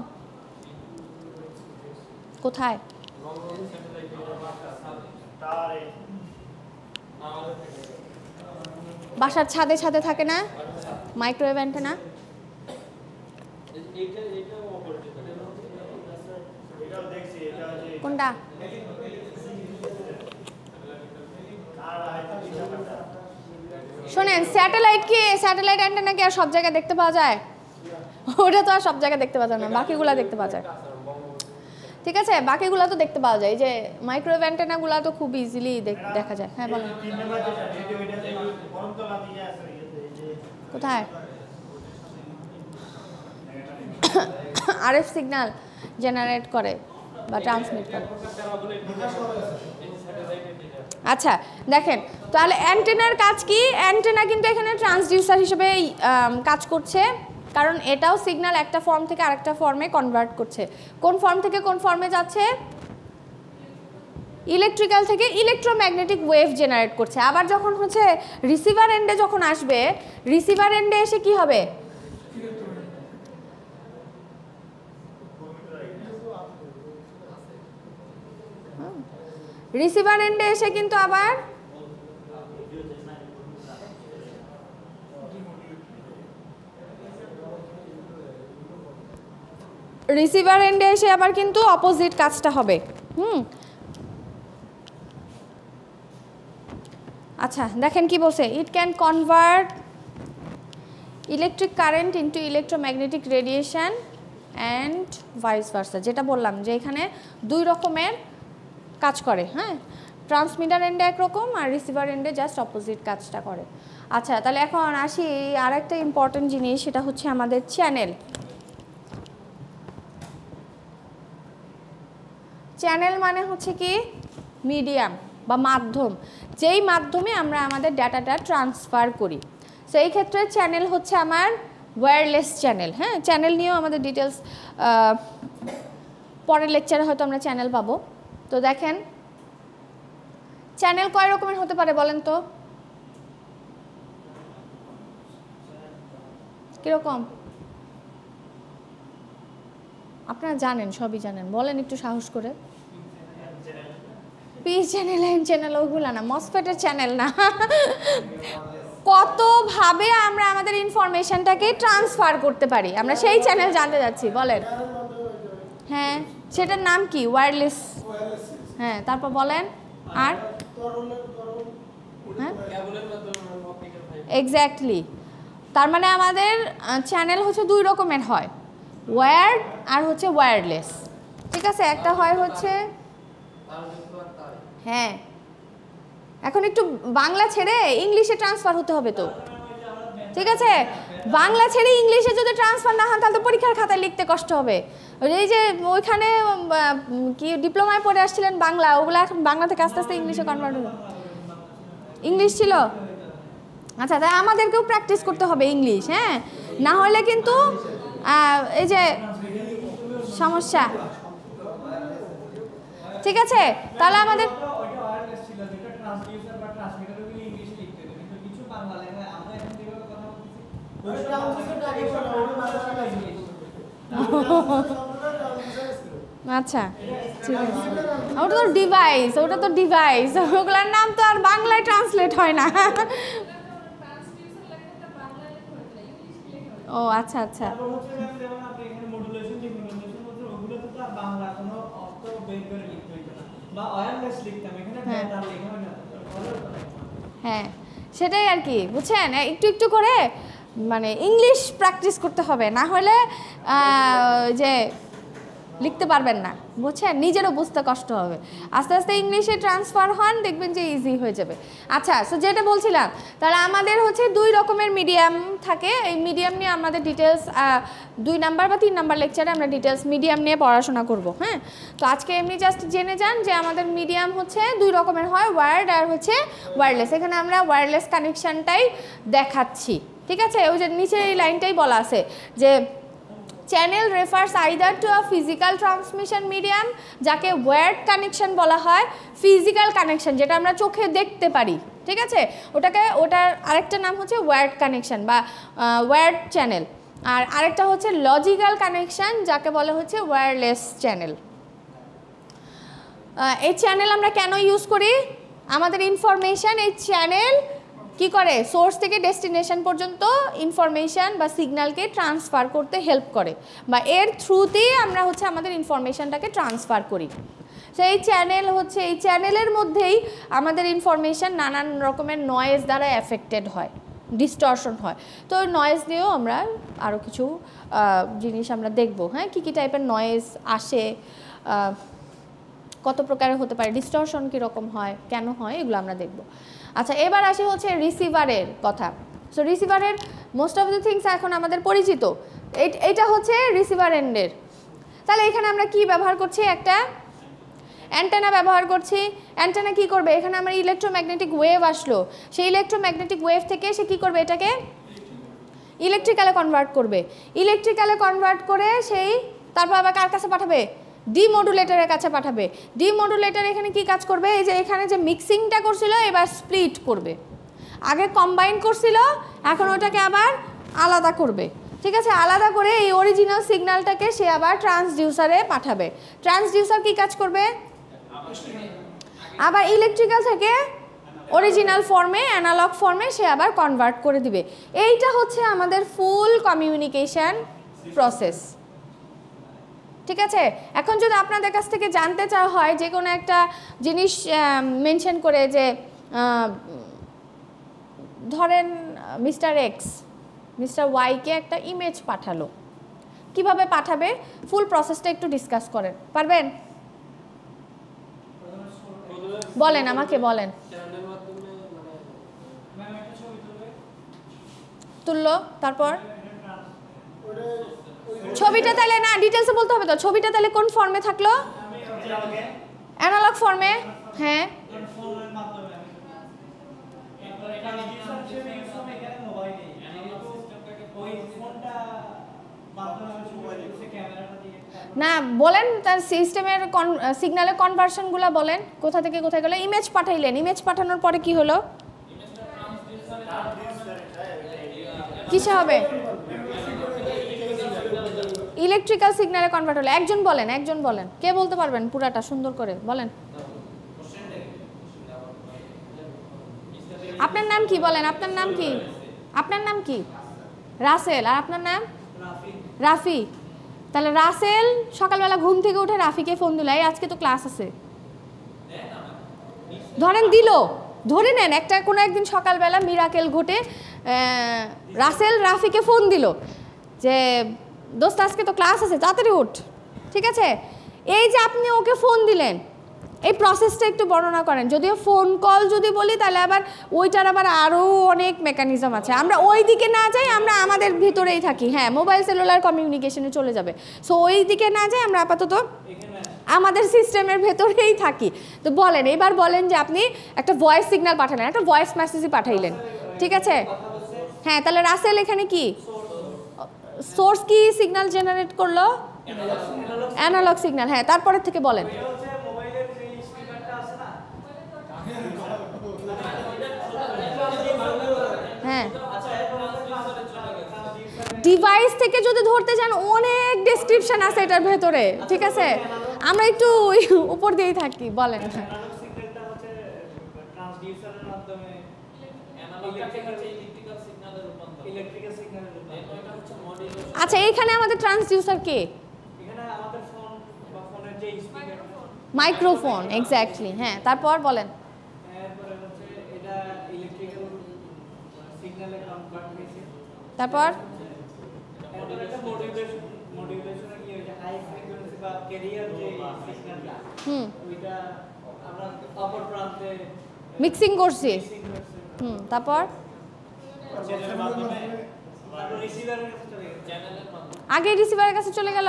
কোথায়? বাসার ছাদে ছাদে থাকে না মাইক্রোওয়েভ অ্যান্টেনা? কোনটা? শোনেন, স্যাটেলাইট কি, স্যাটেলাইট অ্যান্টেনা কি আর সব জায়গায় দেখতে পাওয়া যায়? ওটা তো আর সব জায়গায় দেখতে পাওয়া যায় না, বাকিগুলা দেখতে পাওয়া যায়, ঠিক আছে, বাকিগুলা তো দেখতে পাওয়া যায়। যে মাইক্রোওয়েভ অ্যান্টেনাগুলা তো খুব ইজিলি দেখা যায়। হ্যাঁ বলেন। কোথায়? আরএফ সিগন্যাল জেনারেট করে বা ট্রান্সমিট করে। আচ্ছা দেখেন, তাহলে অ্যান্টেনার কাজ কি? অ্যান্টেনা কিন্তু এখানে ট্রান্সডিউসার হিসেবে কাজ করছে, কারণ এটাও সিগন্যাল একটা ফর্ম থেকে আরেকটা ফর্মে কনভার্ট করছে। কোন ফর্ম থেকে কোন ফর্মে যাচ্ছে? ইলেকট্রিক্যাল থেকে ইলেকট্রোম্যাগনেটিক ওয়েভ জেনারেট করছে। আবার যখন হচ্ছে রিসিভার এন্ডে যখন আসবে, রিসিভার এন্ডে এসে কি হবে? রিসিভার এন্ডে এসে কিন্তু আবার রিসিভার এন্ডে এসে আবার কিন্তু অপোজিট কাজটা হবে। আচ্ছা দেখেন কি বলছে, it can convert electric current into electromagnetic radiation and vice versa, যেটা বললাম যে এখানে দুই রকমের কাজ করে। হ্যাঁ, ট্রান্সমিটার এন্ডে একরকম আর রিসিভার এন্ডে জাস্ট অপোজিট কাজটা করে। আচ্ছা তাহলে এখন আসি আর একটা ইম্পর্টেন্ট জিনিস, সেটা হচ্ছে আমাদের চ্যানেল। চ্যানেল মানে হচ্ছে কি মিডিয়াম বা মাধ্যম, যেই মাধ্যমে আমরা আমাদের ডাটাটা ট্রান্সফার করি। সো এই ক্ষেত্রে চ্যানেল হচ্ছে আমার ওয়্যারলেস চ্যানেল। হ্যাঁ, চ্যানেল নিয়েও আমাদের ডিটেলস পরের লেকচারে হয়তো আমরা চ্যানেল পাবো। তো দেখেন চ্যানেল কয় রকমের হতে পারে বলেন তো? কিরকম? আপনারা জানেন, সবই জানেন, বলেন একটু সাহস করে। পি চ্যানেল, এন চ্যানেল, ওগুলো না, মসফেটের চ্যানেল না। কতভাবে আমরা আমাদের ইনফরমেশনটাকে ট্রান্সফার করতে পারি, আমরা সেই চ্যানেল জানতে যাচ্ছি। বলেন। হ্যাঁ, সেটার নাম কি? ওয়্যারলেস। হ্যাঁ, তারপর বলেন। আর হ্যাঁ, এক্স্যাক্টলি। তার মানে আমাদের চ্যানেল হচ্ছে দুই রকমের হয়, ওয়্যার্ড আর হচ্ছে ওয়্যারলেস। ঠিক আছে, একটা হয় হচ্ছে, হ্যাঁ এখন একটু বাংলা ছেড়ে ইংলিশে ট্রান্সফার হতে হবে তো। ঠিক আছে, বাংলা ছেড়ে ইংলিশে যদি ট্রান্সফার না হন তাহলে তো পরীক্ষার খাতায় লিখতে কষ্ট হবে। এই যে ওইখানে কি ডিপ্লোমায় পড়ে আসছিলেন বাংলা, ওগুলো এখন বাংলা থেকে আস্তে আস্তে ইংলিশে কনভার্ট হবে। ইংলিশ ছিল, আচ্ছা, তাই আমাদেরকেও প্র্যাকটিস করতে হবে ইংলিশ। হ্যাঁ, না হলে কিন্তু এই যে সমস্যা। ঠিক আছে, তাহলে আমাদের আচ্ছা ঠিক আছে, ওটা তো ডিভাইস, ওটা তো ডিভাইস, ওগুলোর নাম তো আর বাংলায় ট্রান্সলেট হয় না। ও আচ্ছা আচ্ছা, হ্যাঁ সেটাই আর কি, বুঝছেন? একটু একটু করে মানে ইংলিশ প্র্যাকটিস করতে হবে, না হলে যে লিখতে পারবেন না, বুঝছেন? নিজেরও বুঝতে কষ্ট হবে। আস্তে আস্তে ইংলিশে ট্রান্সফার হন, দেখবেন যে ইজি হয়ে যাবে। আচ্ছা, সো যেটা বলছিলাম, তাহলে আমাদের হচ্ছে দুই রকমের মিডিয়াম থাকে। এই মিডিয়াম নিয়ে আমাদের ডিটেলস 2 নাম্বার বা 3 নাম্বার লেকচারে আমরা ডিটেলস মিডিয়াম নিয়ে পড়াশোনা করব। হ্যাঁ, তো আজকে এমনি জাস্ট জেনে যান যে আমাদের মিডিয়াম হচ্ছে দুই রকমের হয়, ওয়্যার্ড আর হচ্ছে ওয়্যারলেস। এখানে আমরা ওয়্যারলেস কানেকশানটাই দেখাচ্ছি। ঠিক আছে, ওই যে নিচে এই লাইনটাই বলা আছে যে channel refers either to a physical transmission medium, যাকে ওয়্যার্ড কানেকশন বলা হয়, ফিজিক্যাল কানেকশন যেটা আমরা চোখে দেখতে পারি। ঠিক আছে, ওটার আরেকটা নাম হচ্ছে ওয়্যার্ড কানেকশন বা ওয়্যার্ড চ্যানেল। আর আরেকটা হচ্ছে লজিক্যাল কানেকশন, যাকে বলা হচ্ছে ওয়্যারলেস চ্যানেল। এই চ্যানেল আমরা কেন ইউজ করি? আমাদের ইনফরমেশন এই চ্যানেল কি করে, সোর্স থেকে ডেস্টিনেশন পর্যন্ত ইনফরমেশান বা সিগন্যালকে ট্রান্সফার করতে হেল্প করে, বা এর থ্রুতেই আমরা হচ্ছে আমাদের ইনফরমেশানটাকে ট্রান্সফার করি। সো এই চ্যানেল হচ্ছে, এই চ্যানেলের মধ্যেই আমাদের ইনফরমেশান নানান রকমের নয়েজ দ্বারা এফেক্টেড হয়, ডিস্টরশন হয়। তো নয়েজ নিয়েও আমরা আরও কিছু জিনিস আমরা দেখব। হ্যাঁ, কী কী টাইপের নয়েজ আসে, কত প্রকারের হতে পারে, ডিস্টরশন কীরকম হয়, কেন হয়, এগুলো আমরা দেখব। আচ্ছা, এবার আসি হচ্ছে রিসিভারের কথা। সো রিসিভারের মোস্ট অফ দ্য থিংস এখন আমাদের পরিচিত। এইটা হচ্ছে রিসিভার এন্ডের। তাহলে এখানে আমরা কি ব্যবহার করছি? একটা অ্যান্টেনা ব্যবহার করছি। অ্যান্টেনা কি করবে? এখানে আমার ইলেকট্রোম্যাগনেটিক ওয়েভ আসলো, সেই ইলেকট্রোম্যাগনেটিক ওয়েভ থেকে সে কি করবে, এটাকে ইলেকট্রিক্যালে কনভার্ট করবে। ইলেকট্রিক্যালে কনভার্ট করে সেই তারপর আবার কার কাছে পাঠাবে? ডিমডুলেটরের কাছে পাঠাবে। ডিমডুলেটর এখানে কি কাজ করবে? এই যে এখানে যে মিক্সিংটা করছিল এবার স্প্লিট করবে। আগে কম্বাইন করছিল, এখন ওটাকে আবার আলাদা করবে। ঠিক আছে, আলাদা করে এই অরিজিনাল সিগন্যালটাকে সে আবার ট্রান্সডিউসারে পাঠাবে। ট্রান্সডিউসার কি কাজ করবে? আবার ইলেকট্রিক্যাল থেকে অরিজিনাল ফর্মে, অ্যানালগ ফর্মে সে আবার কনভার্ট করে দিবে। এইটা হচ্ছে আমাদের ফুল কমিউনিকেশন প্রসেস। ঠিক আছে, এখন যদি আপনাদের কাছ থেকে জানতে চাওয়া হয় যে কোনো একটা জিনিস মেনশন করে, যে ধরেন মিস্টার এক্স মিস্টার ওয়াইকে একটা ইমেজ পাঠালো, কিভাবে পাঠাবে ফুল প্রসেসটা একটু ডিসকাস করেন, পারবেন? বলেন, আমাকে বলেন। তুললো, তারপর ছবিটা তাহলে না ডিটেলসে বলতে হবে তো, ছবিটা তাহলে কোন ফর্মে থাকলো? অ্যানালগ ফর্মে, হ্যাঁ না বলেন তার সিস্টেমের সিগন্যালের কনভার্সনগুলো বলেন, কোথা থেকে কোথায় গেল। ইমেজ পাঠাইলেন, ইমেজ পাঠানোর পরে কি হলো, কিসে হবে, ইলেকট্রিক্যাল সিগন্যালে কনভার্ট হলো। একজন বলেন, কে বলতে পারবেন পুরাটা সুন্দর করে বলেন। আপনার নাম কি বলেন, আপনার নাম কি, আপনার নাম কি? রাসেল। আর আপনার নাম? রাফি। তাহলে রাসেল সকালবেলা ঘুম থেকে উঠে রাফিকে ফোন দিল, এই আজকে তো ক্লাস আছে, ধরেন দিল, ধরে নেন একটা কোনো একদিন সকালবেলা মিরাকেল ঘটে রাসেল রাফিকে ফোন দিল যে দোস্ত আজকে তো ক্লাস আছে তাড়াতাড়ি উঠ, ঠিক আছে। এই যে আপনি ওকে ফোন দিলেন, এই প্রসেসটা একটু বর্ণনা করেন। যদিও ফোন কল যদি বলি তাহলে আবার ওইটার আবার আরও অনেক মেকানিজম আছে, আমরা ওই দিকে না যাই, আমরা আমাদের ভিতরেই থাকি। হ্যাঁ মোবাইল সেলুলার কমিউনিকেশনে চলে যাবে, সো ওই দিকে না যাই, আমরা আপাতত আমাদের সিস্টেমের ভেতরেই থাকি। তো বলেন, এবার বলেন যে আপনি একটা ভয়েস সিগন্যাল পাঠালেন, একটা ভয়েস মেসেজই পাঠাইলেন, ঠিক আছে। হ্যাঁ তাহলে রাসেল এখানে কি সোর্স কি সিগন্যাল জেনারেট করলো, অ্যানালগ সিগন্যাল। হ্যাঁ তারপরের থেকে বলেন। হ্যাঁ ডিভাইস থেকে যদি ধরতে যান অনেক ডেসক্রিপশন আছে এটার ভেতরে, ঠিক আছে, আমরা একটু উপর দিয়েই থাকি। বলেন। আচ্ছা এইখানে আমাদের ট্রান্সডিউসার কে? Microphone, exactly. হ্যাঁ তারপর বলেন। তারপর মিক্সিং করছি, তারপর আগে রিসিভারের কাছে চলে গেল,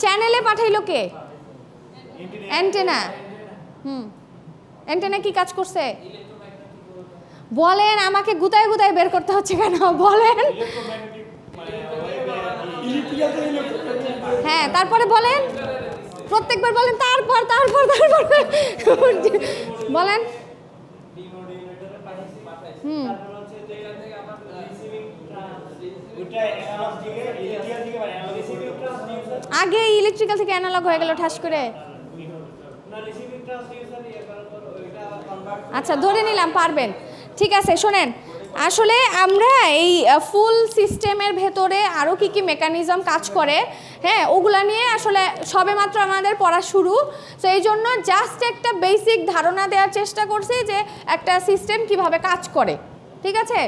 চ্যানেলে পাঠাইলো কে? অ্যান্টেনা। অ্যান্টেনা কি কাজ করছে বলেন, আমাকে গুতায় গুতায় বের করতে হচ্ছে কেন বলেন। হ্যাঁ তারপরে বলেন, প্রত্যেকবার বলেন, তারপর তারপর তারপর বলেন। আগে ইলেকট্রিক্যাল থেকে অ্যানালগ হয়ে গেল ঠাস করে। আচ্ছা ধরে নিলাম পারবেন, ঠিক আছে। শোনেন, আসলে আমরা এই ফুল সিস্টেমের ভেতরে আরও কি কি মেকানিজম কাজ করে, হ্যাঁ ওগুলা নিয়ে আসলে সবেমাত্র আমাদের পড়া শুরু। তো এই জন্য জাস্ট একটা বেসিক ধারণা দেওয়ার চেষ্টা করছি যে একটা সিস্টেম কিভাবে কাজ করে, ঠিক আছে।